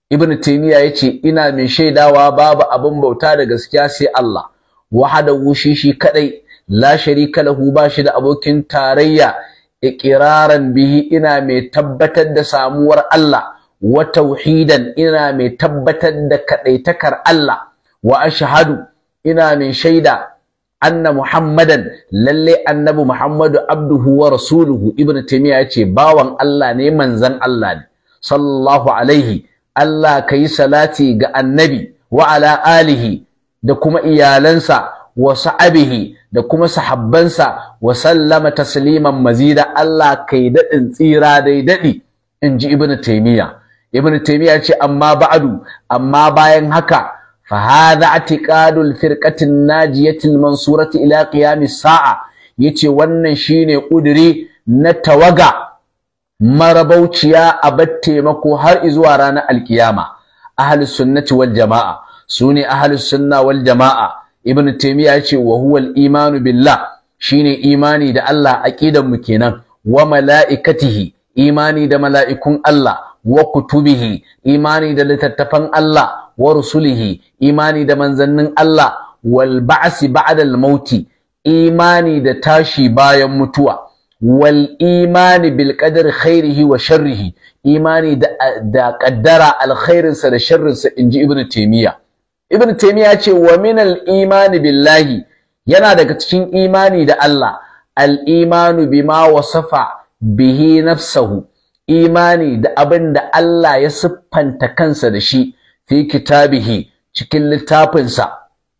Ibn Taymiyyah yace ina mai shaidawa babu abin bauta da gaskiya sai Allah, wahdahu shi kadai, la sharika lahu, bashi da abokin tarayya, iqraran bihi, ina mai tabbatar da samuwar Allah, wa tauhidan, ina mai tabbatar da kadaitakar Allah, wa ashhadu, ina mai shaida anna Muhammadan, lalle annabi Muhammadu abduhu wa rasuluhu. Ibn Taymiyyah yace bawan Allah ne, manzan Allah ne, sallallahu alaihi, Allah kai salati ga annabi wa ala alihi, da kuma iyalansa, wa sahbihi, da kuma sahabbansa, wa sallama tasliman mazida, Allah kai dadin tsira dai dadi, inji Ibn Taymiyyah. Ibn Taymiyyah ce amma ba'du, amma bayan haka, fa hadha i'tiqadul firqatin najiyatil mansurati ila qiyamis sa'a. Yace wannan shine kuduri na tawaga marabauciya a battaimako har zuwa ranar alkiyama. Ahlus sunnati wal jamaa sune ahlus sunna wal jamaa. Ibn Taymiyyah yace wa huwa al-imanu billah, shine imani da Allah, aqidan mu kenan, wa malaikatihi, imani da mala'ikun Allah, wa kutubihi, imani da littattafan Allah, wa rusulihi, imani da manzannin Allah, wal ba'si ba'da al-mauti, imani da tashi bayan mutuwa, wal imani bil qadari khairihi wa sharrihi, imani da qaddara alkhairinsa da sharrinsa, inji Ibn Taymiyyah. Ibn Taymiyyah ce wa min al-imani billahi, yana daga cikin imani da Allah, al-imanu bima wasafa bihi nafsahu, imani da abin da Allah ya siffanta kansa da shi fi kitabihi, cikin littafinsa.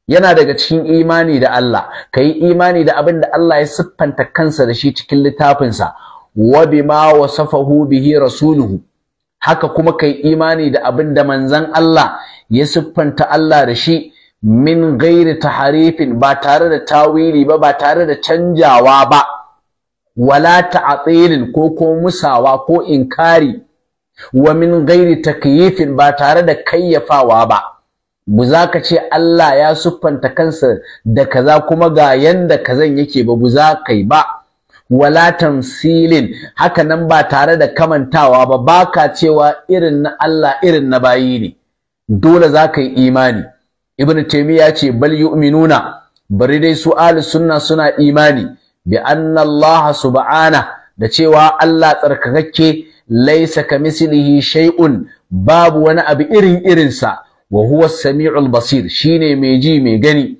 Yana daga cikin imani da Allah, kai imani da abin da Allah ya siffanta kansa da shi cikin littafinsa, wa bima wasafahu bihi rasuluhu, haka kuma kai imani da abin da manzon Allah ya siffanta Allah da shi, min ghairi taharifin, ba tare da tawili ba, ba tare da canjawa ba, wala ta'tilin ko musawa ko inkari, wa min ghairi takyifin, ba tare da kayyafawa ba. Bu za ka ce Allah ya siffanta kansa da kaza kuma ga yanda kazan yake ba, bu za kai ba. Wala tamsilin, haka nan ba tare da kamantawa ba, baka cewa irin na Allah irin na bayi ne, dole za ka yi imani. Ibn Taymiyyah ce bal yu'minuna, bari dai su ahlus sunna suna imani bi anna Allah subhanahu, da cewa Allah tsarkakakke, laysa kamislihi shay'un, babu wani abu irinsa, wa huwa as-sami'ul basir, shine mai ji mai gani.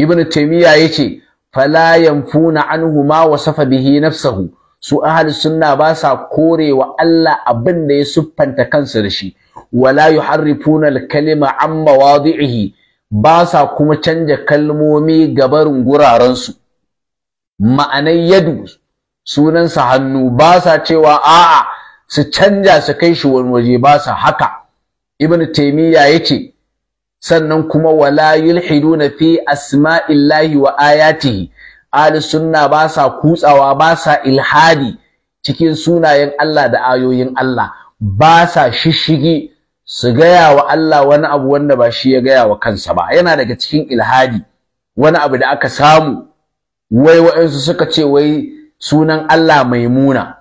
ibnu taymiya yace fala yanfuna anhu ma wasafa bihi nafsuhu, su ahlus sunna ba sa korewa Allah abin da ya siffanta kansa da shi, wala yuharrifuna al-kalima an mawadi'ihi, ba sa kuma canja kalmomi gabarin guraren su. Ma'anar yadu sunansa hannu, ba sa cewa a'a su canja su kai shi wani waje, ba sa haka. ibnu taymiya yace sannan kuma wala yulhiduna fi asma'illahi wa ayatihi, ahlus sunna ba sa kutsawa, ba sa ilhadi cikin sunayen Allah da ayoyin Allah, ba sa shishigi su gaya wa Allah wani abu wanda ba shi ya gaya wa kansa ba. Yana daga cikin ilhadi wani abu da aka samu, wai wa'ansu suka ce wai sunan Allah Maimuna.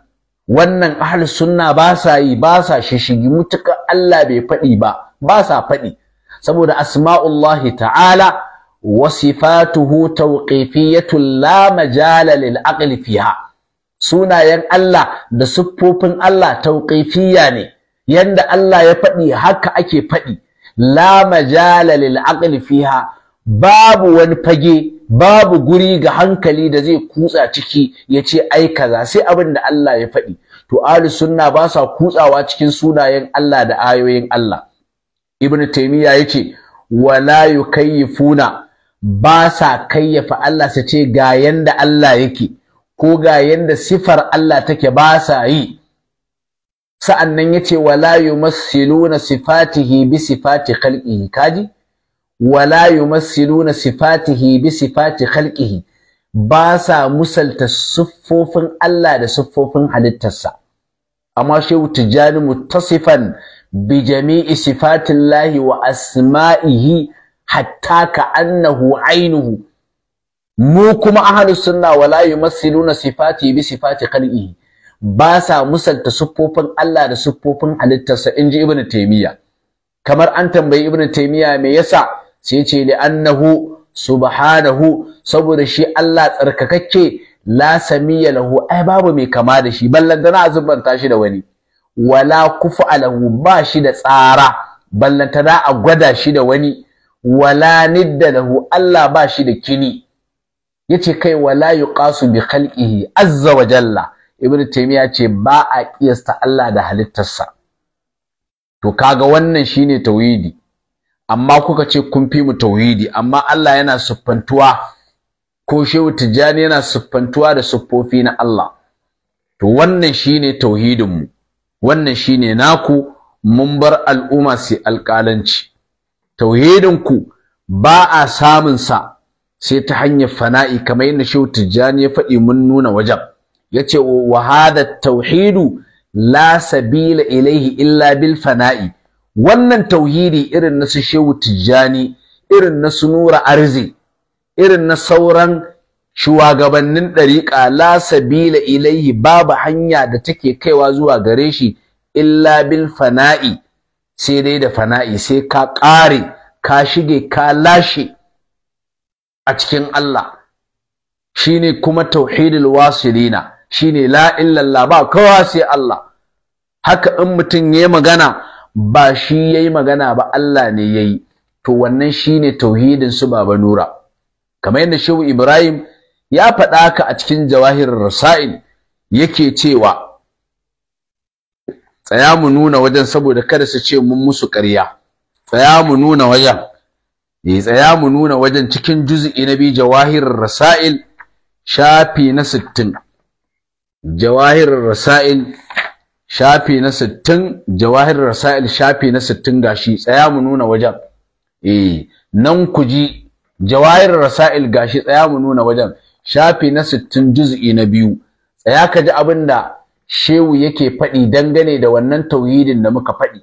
Wannan ahlus sunna ba sa yi, ba sa shishigi, mutuka Allah bai faɗi ba sa faɗi, saboda asma'ullahi ta'ala wa sifatuhu tawqifiyatun la majala lil aqli fiha. Sunayen Allah da siffofin Allah tawqifiyya ne, yanda Allah ya faɗi haka ake faɗi, la majala lil aqli fiha, babu wani fage, babu guri ga hankali da zai kutsa ciki ya ce ai kaza, sai abin da Allah ya faɗi. To ahlus sunna ba sa kutsawa cikin sunayen Allah da ayoyin Allah. Ibn Taymiyyah yace wala yukayyifuna, ba sa kayyafa Allah su ce ga yanda Allah yake ko ga yanda sifar Allah take, ba sa yi. Sa'annan yace wala yumassiluna sifatihi bi sifati khalqihi, kaji wala yumassiluna sifatihi bi sifati khalqihi, ba sa musalta siffofin Allah da siffofin halittarsa. Amma Shehu Tijjani muttasifan bi jami'i sifatillahi wa asma'ihi hatta ka'annahu ainuhu. Mu kuma ahlus sunna wala yumassiluna sifati bi sifati khalqihi, ba sa musalta siffofin Allah da siffofin halittarsa, inji Ibn Taymiyyah. Kamar an tambayi Ibn Taymiyyah me yasa, sai ce li annahu subhanahu, saboda shi Allah tsarkakakke, la samiyya lahu, ai babu mai kama da shi, ballantana a zubanta shi da wani, wala kufa lahu, ba shi da tsara ballantana a gwada shi da wani, wala nidda lahu, Allah ba shi da kini. Yace kai wala yuqasu bi khalqihi azza wa jalla. Ibn Taymiyyah ce ba a kiyasta Allah da halittarsa. To kaga wannan shine tauhidi. Amma kuka ce kun fi mu tauhidi, amma Allah yana siffantuwa, ko Shehu Tijjani yana siffantuwa da siffofi na Allah. To wannan shine tauhidin mu, wannan shine naku, mun bar al'umma su alƙalanci. Tauhidin ku ba a samun sa sai ta hanyar fana'i, kamar yadda Shehu Tijjani ya faɗi, mun nuna wajen. Yace wa hadha tauhidu la sabila ilaihi illa bil fana'i. Wannan tauhidi irin na su Shehu Tijjani, irin na su Nura Arzi, irin na sauran shugabannin ɗariƙa, la sabila ilaihi, babu hanya da take kaiwa zuwa gare shi illa bil fana'i, sai dai da fana'i, sai ka ƙare, ka shige, ka lashe a cikin Allah. Shine kuma tauhidul wasilina, shine la illallah, ba kowa sai Allah. Haka in mutum yayi magana, ba shi yayi magana ba, Allah ne yayi. To wannan shine tauhidin su Baba Nura. Kamar yadda Shehu Ibrahim ya faɗa haka a cikin Jawahirur Rasail, yake cewa, tsaya mu nuna wajen saboda kada su ce mun musu ƙarya. Tsaya mu nuna wajen. Tsaya mu nuna wajen cikin juz'i na 2 Jawahirur Rasail shafi na 60. Jawahirur Rasail shafi na 60, Jawahirur Rasail shafi na 60 gashi, tsaya mu nuna wajen. Nan ku ji Jawahirur Rasail gashi, tsaya mu nuna wajen, shafi na 60 juz'i na 2. Tsaya ka ji abinda Shehu yake faɗi dangane da wannan tauhidin da muka faɗi.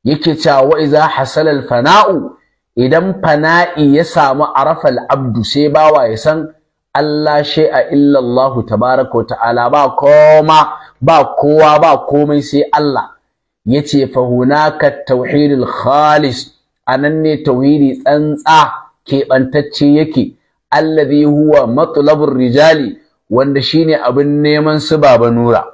Yake cewa wa iza hasala al-fana'u, idan fana'i ya samu arafal abdu, sai bawa ya san Allah shay'a illa Allah tabaraka wa ta'ala, ba kowa ba komai sai Allah. Yace fa hunaka tauhidul khalis, anan ne tauhidi tsantsa keɓantacce yake, alladhi huwa matlabur rijali, wanda shine abin neman su Baba Nura.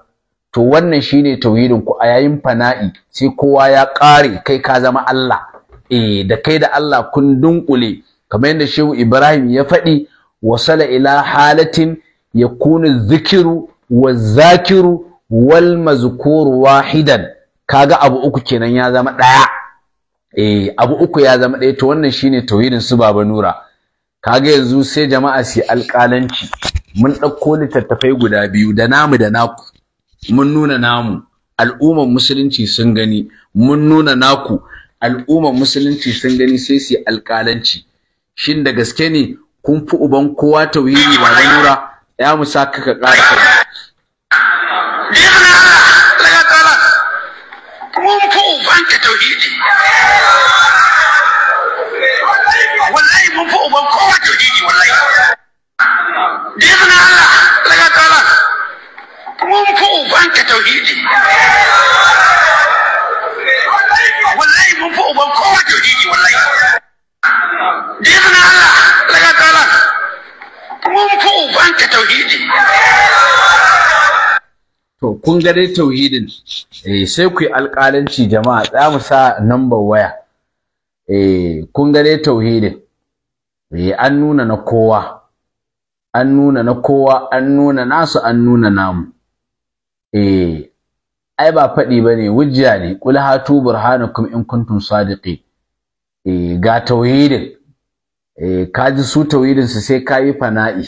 To wannan shine tauhidin ku a yayin fana'i, sai kowa ya ƙare, kai ka zama Allah. Da kai da Allah kun dunkule, kamar yadda Shehu Ibrahim ya faɗi wasala ila halatin yakunu dhikiru wazakiru wal mazkuru wahidan. Kaga abu uku kenan ya zama ɗaya. Abu uku ya zama ɗaya, to wannan shine tauhidin su Baba Nura. Kaga yanzu sai jama'a su alƙalanci. Mun ɗauko littattafai guda biyu da namu da naku. Mun nuna namu, al'ummar musulunci sun gani. Mun nuna naku, al'ummar musulunci sun gani, sai su alƙalanci. Shin da gaske ne kun fi uban kowa tauhidi Baba Nura? Ya musa ka ƙara kai. Mun fi uban ka tauhidi. Wallahi mun fi uban kowa tauhidi wallahi. Dizna Allah daga kala. Mun fi uban ka tauhidi. Wallahi mun fi uban kowa tauhidi wallahi. Dizna Allah daga kala. Mun fi uban ka tauhidi. To kun ga dai tauhidin sai ku yi alƙalanci jama'a, za mu sa number waya. Kun ga dai tauhidin an nuna na kowa, an nuna na kowa, an nuna nasu, an nuna namu. Ai ba faɗi bane, hujja ne. Qul hatu burhanakum in kuntum sadiqin. Ga tauhidin ka ji su tauhidin su sai kayi fana'i.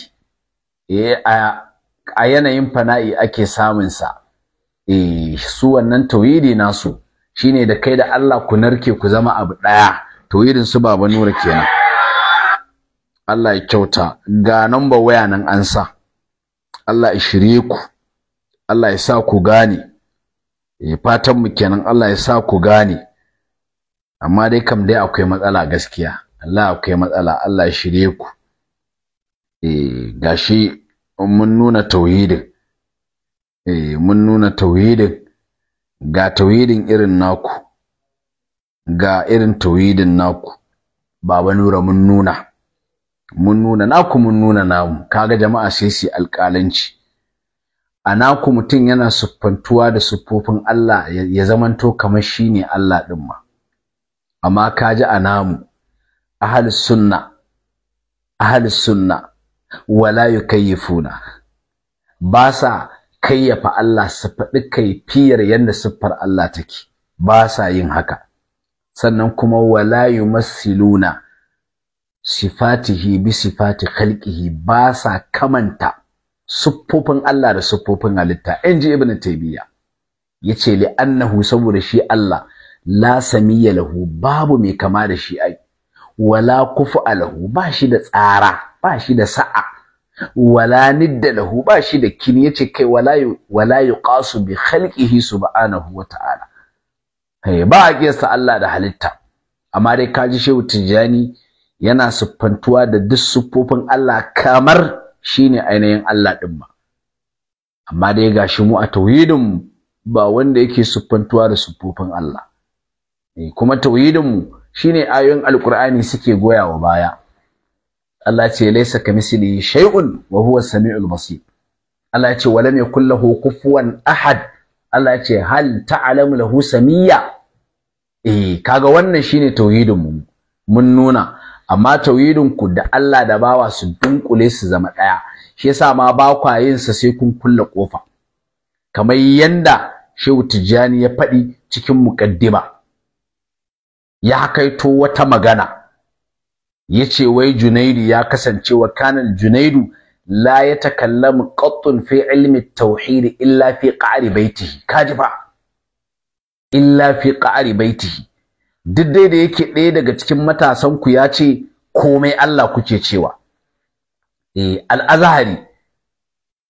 A yanayin fana'i ake samun sa. Su wannan tauhidi nasu shine da kai da Allah ku narke ku zama abu daya. Tauhidin su Baba Nura kenan. Allah ya kyauta. Ga number waya nan an sa. Allah ya shirye ku, Allah ya sa ku gane. Fatan mu kenan Allah ya sa ku gane. Amma dai kam dai akwai matsala gaskiya. Allah akwai matsala. Allah ya shirye ku. Gashi mun nuna tauhidin. Mun nuna tauhidin. Ga tauhidin irin naku, ga irin tauhidin naku Baba Nura. Mun nuna naku, mun nuna namu. Kaga jama'a sai su alƙalanci. A naku mutum yana siffantuwa da siffofin Allah ya zamanto kamar shine Allah din ma. Amma kaji a namu ahlus sunna wala yukayyifuna, ba sa kayyafa Allah su faɗi kaifiyar yadda siffar Allah take, ba sa yin haka. Sannan kuma wala yumassiluna sifatihi bi sifati khalqihi, ba sa kamanta siffofin Allah da siffofin halitta. Inji Ibn Taymiyyah yace li annahu, saboda shi Allah la samiyya lahu, babu mai kama da shi ai, wala kufa lahu, ba shi da tsara, ba shi da sa'a, wala nidda lahu, ba shi da kini. Yace kai wala yuqasu bi khalqihi subhanahu wa ta'ala. Ba a kiyasta Allah da halitta. Amma dai kaji Shehu Tijjani yana siffantuwa da duk siffofin Allah kamar shine ainihin Allah din ma. Amma dai gashi mu a tauhidin ba wanda yake siffantuwa da siffofin Allah. Kuma tauhidin mu shine ayoyin Alqur'ani suke goyawa baya. Allah ce laysa kamislihi shay'un wa huwa as-sami'ul basir. Allah ce walam yakul lahu kufuwan ahad. Allah ce hal ta'lamu lahu samiyya. Kaga wannan shine tauhidin mu. Mun nuna. Amma tauhidin ku da Allah da bawa su dunkule su zama daya. Shi yasa ma ba kwa yin sa sai kun kulle kofa. Kamar yanda Shehu Tijjani ya faɗi cikin muqaddima. Ya kaito wata magana. Yace wai Junaidu ya kasance wa kanal Junaidu la yatakallamu qattun fi ilmi at-tauhid illa fi qa'ri baitihi. Kaji fa. Illa fi qa'ri baitihi. Duk dai da yake ɗaya daga cikin matasan ku ya ce komai Allah kuke cewa. Al-Azhari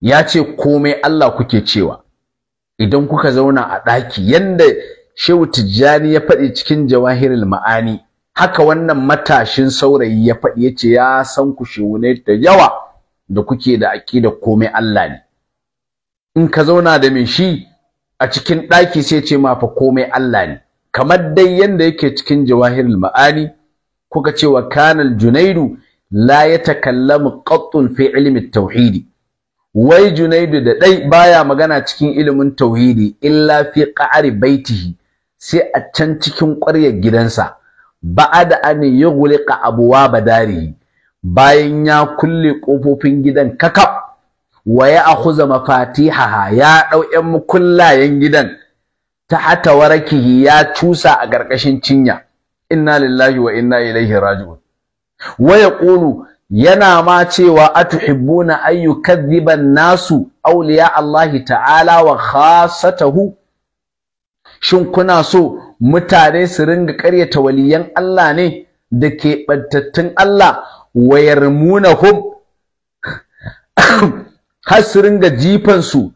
ya ce komai Allah kuke cewa. Idan kuka zauna a ɗaki, yanda Shehu Tijjani ya faɗi cikin Jawahirul Ma'ani, haka wannan matashin saurayi ya faɗi, yace ya san ku shehunai da yawa da kuke da aqida komai Allah ne. In ka zauna da mai shi a cikin ɗaki sai ce ma fa komai Allah ne. Kamar dai yanda yake cikin Jawahirul Ma'ani, kuka ce wa kanal Junaidu la yatakallamu qattun fi ilmi at-tauhid. Wai Junaidu da dai baya magana cikin ilimin tauhidi illa fi qa'ri baitihi, sai a can cikin ƙwaryar gidansa. ba'da an yughliqa abwaaba darihi, bayan ya kulle kofofin gidan kakab, wa ya akhudha mafatihaha, ya dau ƴan mukullayen gidan, tahta warakihi, ya cusa a ƙarƙashin cinya. Inna lillahi wa inna ilaihi raji'un. Wa yaqulu, yana ma cewa atuhibbuna an yukadhiba an-nasu awliya Allah ta'ala wa khassatahu, shin kuna so mutane su ringa ƙaryata waliyan Allah ne da ke bantattun Allah, wa yarmunahum har su ringa jifan su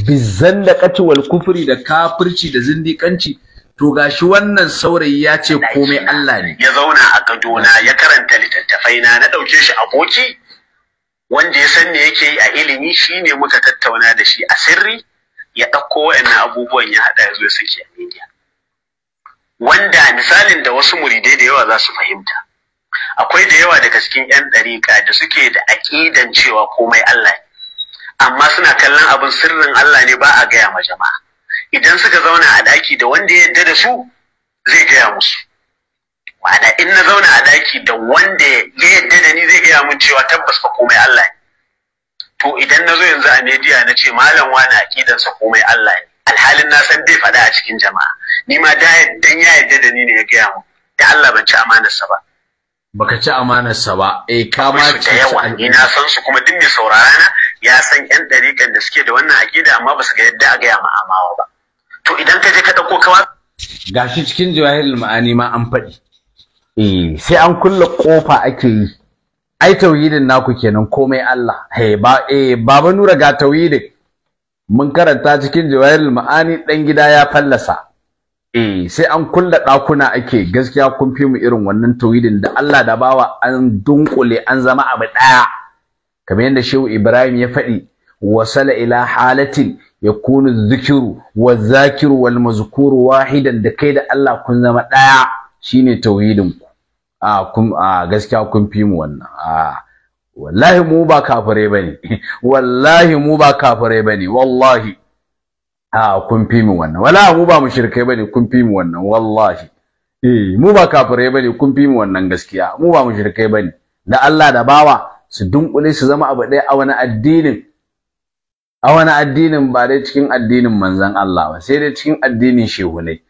bizandaqati wal kufri, da kafirci da zindiƙanci? To gashi wannan saurayi ya ce komai Allah ne. Ya zauna a gadona ya karanta littattafai na ɗauke shi aboki wanda ya san me yake yi a ilimi, shine muka tattauna da shi a sirri, ya ɗauko wa'annan abubuwan ya haɗa ya zo ya saki a media. Wanda misalin da wasu muridai da yawa za su fahimta, akwai da yawa daga cikin 'yan ɗariƙa da suke da aƙidan cewa komai Allah ne, amma suna kallon abin sirrin Allah ne, ba a gaya ma jama'a. Idan suka zauna a daki da wanda ya yarda da su zai gaya musu. Ma'ana in na zauna a daki da wanda ya yarda da ni zai gaya mun cewa tabbas fa komai Allah ne. To idan na zo yanzu a media na ce malam wani aqidansa komai Allah ne, alhalin na san bai faɗa a cikin jama'a, ni ma dan ya yarda da ni ne ya gaya mun, da Allah ban ci amanarsa ba. Baka ci amanarsa ba, ka ma ci da yawa, ni na san su, kuma duk mai saurara na ya san 'yan ɗariƙan da suke da wannan aqida, amma ba su ga yadda a gaya ma amawa ba. To idan ka je ka dauko kawa, gashi cikin jawahirul ma'ani ma an faɗi, sai an kulle kofa ake yi. Ai tauhidin naku kenan komai Allah. Baba Nura, ga tauhidin mun karanta cikin jawahirul ma'ani, dan gida ya fallasa. Sai an kulle ɗakuna ake. Gaskiya kun fi mu irin wannan tauhidin da Allah da bawa an dunkule an zama abu ɗaya, kamar yadda Shehu Ibrahim ya faɗi, wasala ila halatin yakunu dhikiru wa zakiru wal mazkuru wahidan, da kai da Allah kun zama daya, shine tauhidin ku. Gaskiya kun fi mu wannan. Wallahi mu ba kafirai bane. Wallahi mu ba kafirai bane. Wallahi kun fi mu wannan. Wallahi mu ba mushrikai bane, kun fi mu wannan. Wallahi mu ba kafirai bane, kun fi mu wannan. Gaskiya mu ba mushrikai bane. Da Allah da bawa su dunkule su zama abu ɗaya a wani addinin. A wani addinin ba dai cikin addinin manzon Allah ba, sai dai cikin addinin shehunai.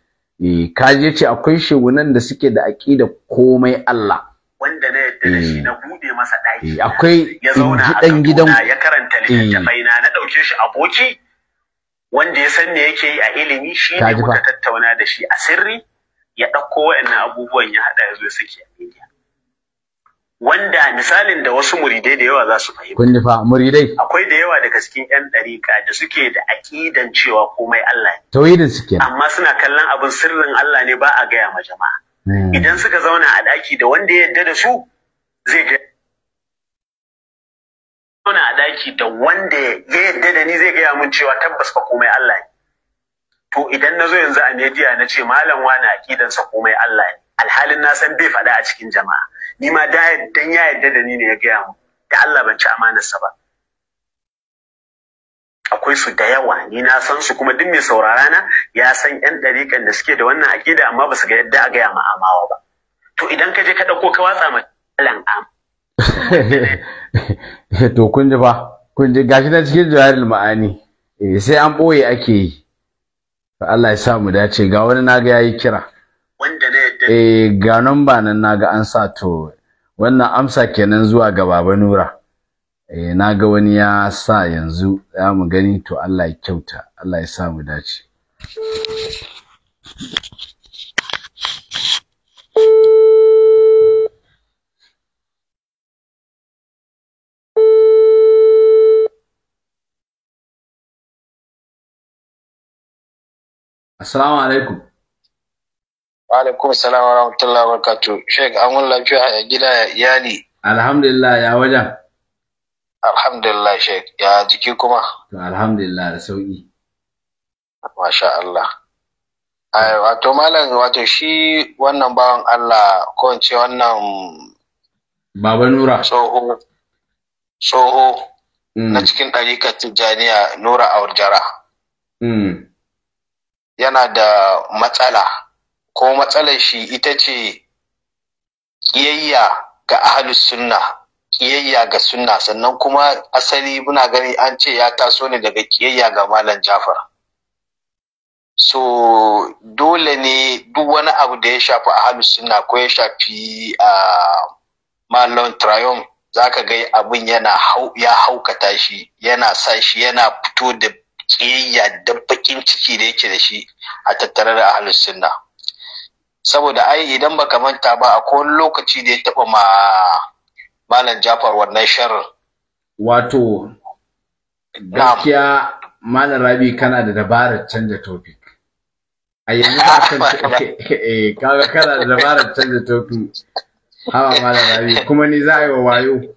Kaje ce akwai shehunan da suke da aqida komai Allah, wanda na yadda da shi na bude masa daki, akwai ya zauna a dan gidan ya karanta littattafai na dauke shi aboki wanda ya san me yake yi a ilimi, shi ne muka tattauna da shi a sirri, ya dauko wayannan abubuwan ya hada ya zo ya saki a media. Wanda misalin da wasu muridai da yawa za su fahimta. Kun ji fa muridai? Akwai da yawa daga cikin 'yan ɗariƙa da suke da aƙidan cewa komai Allah ne. Tauhidin suke. Amma suna kallon abin sirrin Allah ne, ba a gaya ma jama'a. Idan suka zauna a ɗaki da wanda ya yarda da su zai ga. Zauna a ɗaki da wanda ya yarda da ni zai gaya mun cewa tabbas fa komai Allah ne. To idan na zo yanzu a media na ce malam wani aƙidansa komai Allah ne, alhalin na san bai faɗa a cikin jama'a, ni ma dan ya yarda da ni ne ya gaya mu, da Allah ban ci amanarsa ba. Akwai su da yawa, ni na san su, kuma duk mai saurara na ya san 'yan ɗariƙan da suke da wannan aƙida, amma ba su ga yadda a gaya ma amawa ba. To idan ka je ka ɗauko ka watsa ma Malam Am. To kun ji ba, kun ji gashi na cikin jawahirul ma'ani, sai an ɓoye ake yi. Allah ya sa mu dace. Ga wani naga yayi kira. Wanda na yadda. Ga namba nan naga an sa, to wannan amsa kenan zuwa ga Baba Nura. Naga wani ya sa yanzu, za mu gani. To Allah ya kyauta, Allah ya sa mu dace. Assalamu alaikum. Wa alaikum assalam wa rahmatullahi wa barakatuh. Sheikh, an wani lafiya a gida ya iyali? Alhamdulillah, ya wajen? Alhamdulillah Sheikh, ya jiki kuma? To alhamdulillah, da sauki. Masha Allah. Wato malam, wato shi wannan bawan Allah, ko in ce wannan Baba Nura. Tsoho na cikin ɗarikar Tijjaniya, Nura Aurjara. Yana da matsala, ko matsalar shi ita ce kiyayya ga ahlus sunna, kiyayya ga sunna, sannan kuma asali muna gani an ce ya taso ne daga kiyayya ga Malam Jafar. So dole ne duk wani abu da ya shafi ahlus sunna ko ya shafi Malam Triumph, zaka ga abin ya haukata shi, yana sa shi yana fito da kiyayya da bakin ciki da yake da shi a tattare da ahlus sunna. Saboda ai idan baka manta ba akwai wani lokaci da ya taba Malam Jafar wannan sharrin. Wato gaskiya Malam Rabi kana da dabarar canja topic. A yanzu kaga kana da dabarar canja topic. Hawa Malam Rabi, kuma ni za a yi wa wayo.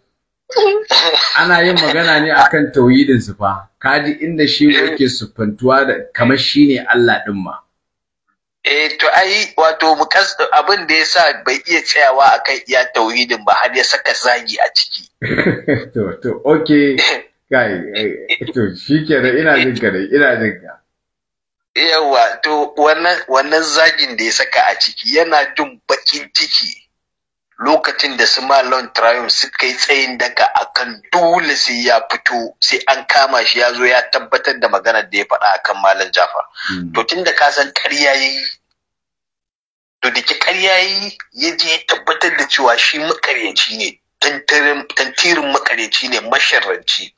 Ana yin magana ne akan tauhidin su fa. Kaji inda shi yake sufantuwa da kamar shine Allah din ma. To ai wato abin da yasa bai iya tsayawa akan iya tauhidin ba har ya saka zagi a ciki. to okay. Kai to shikenan ina jin ka. Yawa to wannan zagin da ya saka a ciki yana jin bakin ciki lokacin da su Malam Triumph suka yi tsayin daga akan dole sai ya fito, sai an kama shi ya zo ya tabbatar da maganar da ya faɗa akan Malam Jafar. To tunda ka san ƙarya yayi, to da ke ƙarya yayi ya je ya tabbatar da cewa shi makaryaci ne, tantirin makaryaci ne, masharranci.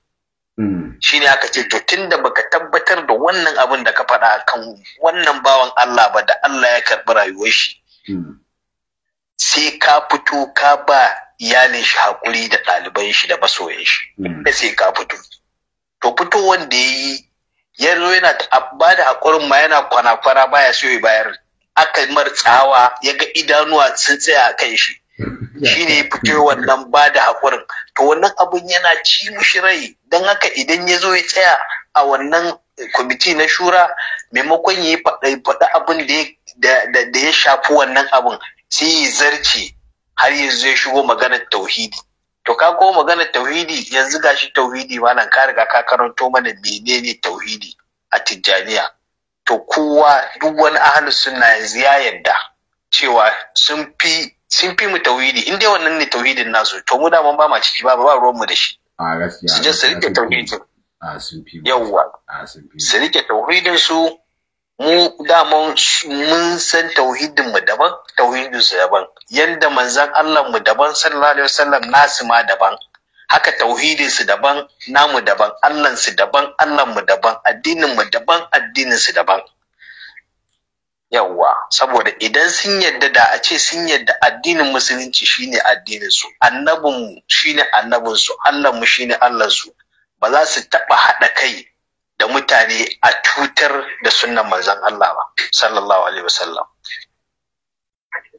Shi ne aka ce to tunda baka tabbatar da wannan abin da ka faɗa akan wannan bawan Allah ba, da Allah ya karɓi rayuwar shi. Sai ka fito ka ba iyalin shi haƙuri da ɗaliban shi da masoyan shi. Da sai ka fito. To fito wanda ya yi, ya zo yana ba da haƙurin ma yana kwana-kwana baya so ya bayar. Aka mar tsawa ya ga idanuwa sun tsaya a kan shi. Shi ne ya fito wannan ba da haƙurin. To wannan abun yana ci mushi rai. Don haka idan ya zo ya tsaya a wannan kwamiti na shura, maimakon ya faɗi abin da ya shafi wannan abun, sai ya zarce har yanzu ya shigo maganar tauhidi. To ka ko maganar tauhidi, yanzu gashi tauhidi malam ka riga ka karanto mana menene tauhidi a Tijjaniya. To kowa duk wani ahlus sunna yanzu ya yarda cewa sun fi mu tauhidi. In dai wannan ne tauhidin nasu, to mu da mun ba ma ciki ba ruwan mu da shi. A gaskiya. Su je su rike tauhidin. Sun fi. Yawwa. Su rike tauhidin su. Mu daman mun san tauhidin mu daban, tauhidin su daban. Yanda manzon Allah mu daban sallallahu alaihi wasallam, nasu ma daban. Haka tauhidin su daban, namu daban, Allah su daban, Allah mu daban, addinin mu daban, addinin su daban. Yawwa, saboda idan sun yadda da a ce sun yadda addinin musulunci shine addinin su, annabin mu shine annabin su, Allah mu shine Allah su, ba za su taba hada kai da mutane a tutar da sunnan manzon Allah ba sallallahu alaihi wasallam.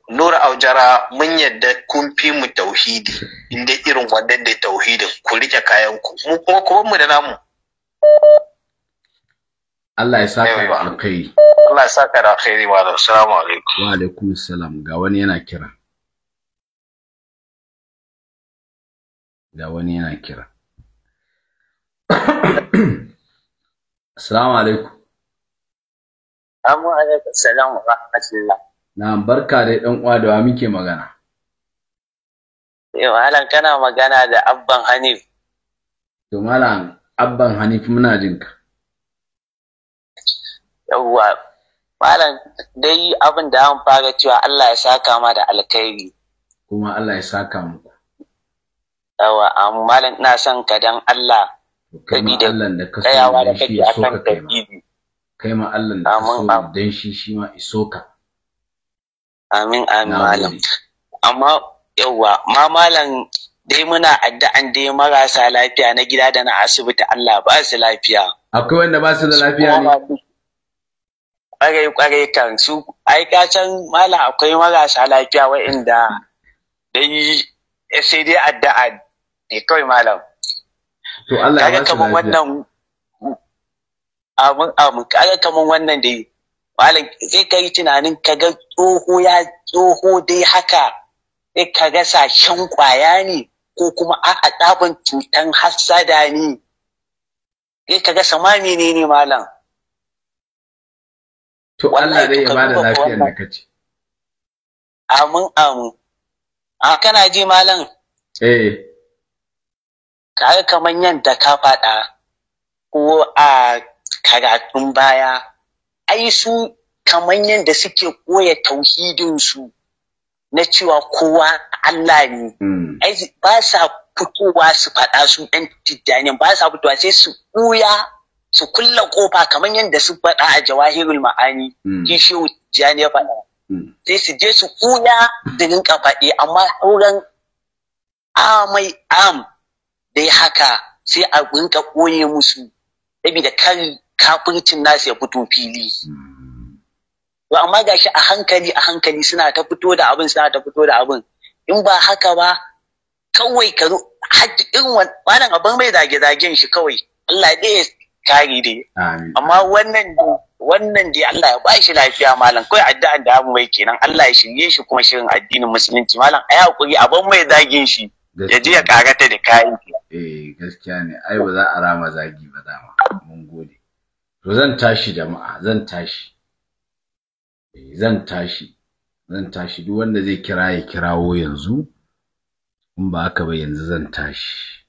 Nura Aujara, mun yadda kun fi mu tauhidi, inda irin wannan da tauhidin ku rike kayan ku, mu kuma ku mu da namu. Allah ya saka da alkhairi. Allah ya saka da alkhairi wa assalamu alaikum. Wa alaikum assalam. Ga wani yana kira. Assalamu alaikum. Amma alaikum salam wa rahmatullah. Na barka da ɗan uwa, da wa muke magana? Malam kana magana da Abban Hanif. To Malam Abban Hanif, muna jin ka. Yawwa, Malam dai abin da an fara cewa Allah ya saka ma da alkhairi. Kuma Allah ya saka muku. Yawwa, amma Malam ina son ka dan Allah. Kai ma Allah da ka so da shi ya so ka kai ma. Kai ma Allah da ka so dan shi ma iso ka. Amin Malam. Amma yawwa, Malam dai muna addu'an dai marasa lafiya na gida da na asibiti Allah ba su lafiya. Akwai wanda ba su da lafiya ne? Kwarai kan su, ai ka can Malam akwai marasa lafiya wa'inda dai sai dai addu'a ne kawai Malam. To Allah ya ba su lafiya. Wannan amin kaga kaman wannan dai Malam sai ka yi tunanin kaga tsoho dai haka sai kaga sashen kwaya ne ko kuma a'a ɗaban cutan hassada ne sai kaga sama menene Malam. To Allah dai ya bada lafiyar da kace. Amin. A kana ji malam? Kaga kaman yanda ka faɗa ko a karatun baya, ai su kaman yanda suke koya tauhidin su na cewa kowa Allah ne. Ai ba sa fitowa su faɗa su ɗan Tijjani, ba sa fitowa sai su ɓuya su kulla kofa kaman yanda su faɗa a Jawahirul Ma'ani. Shehu Tijjani ya faɗa. Sai su je su ɓuya da rinka faɗi, amma sauran dai haka sai a rinka ɓoye musu saboda kar kafircin nasu ya fito fili. To amma gashi a hankali suna ta fito da abin, in ba haka ba kawai ka zo irin wannan abin mai zage-zagen shi kawai Allah dai ya kare dai. Amma wannan dai Allah ya bashi lafiya malam, kawai addu'an da mu mai kenan, Allah ya shirye shi kuma shirin addinin musulunci malam, ai hakuri abin mai zagin shi ya je ya karata da kayan. Gaskiya ne, ai ba za a rama zagi ba dama. Mun gode. To zan tashi jama'a, zan tashi duk wanda zai kira ya kirawo yanzu, in ba haka ba yanzu zan tashi.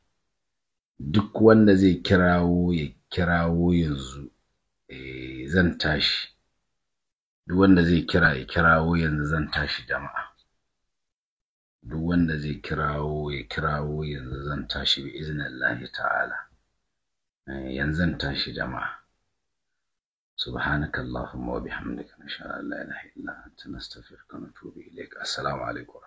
Duk wanda zai kirawo ya kirawo yanzu, zan tashi. Duk wanda zai kira ya kirawo yanzu zan tashi jama'a. Duk wanda zai kirawo ya kirawo yanzu zan tashi bi iznillahi ta'ala. Yanzu zan tashi jama'a. Subhanakallahumma wa bihamdika nashhadu an la ilaha illa anta nastaghfiruka wa natubu ilayk. Assalamu alaikum.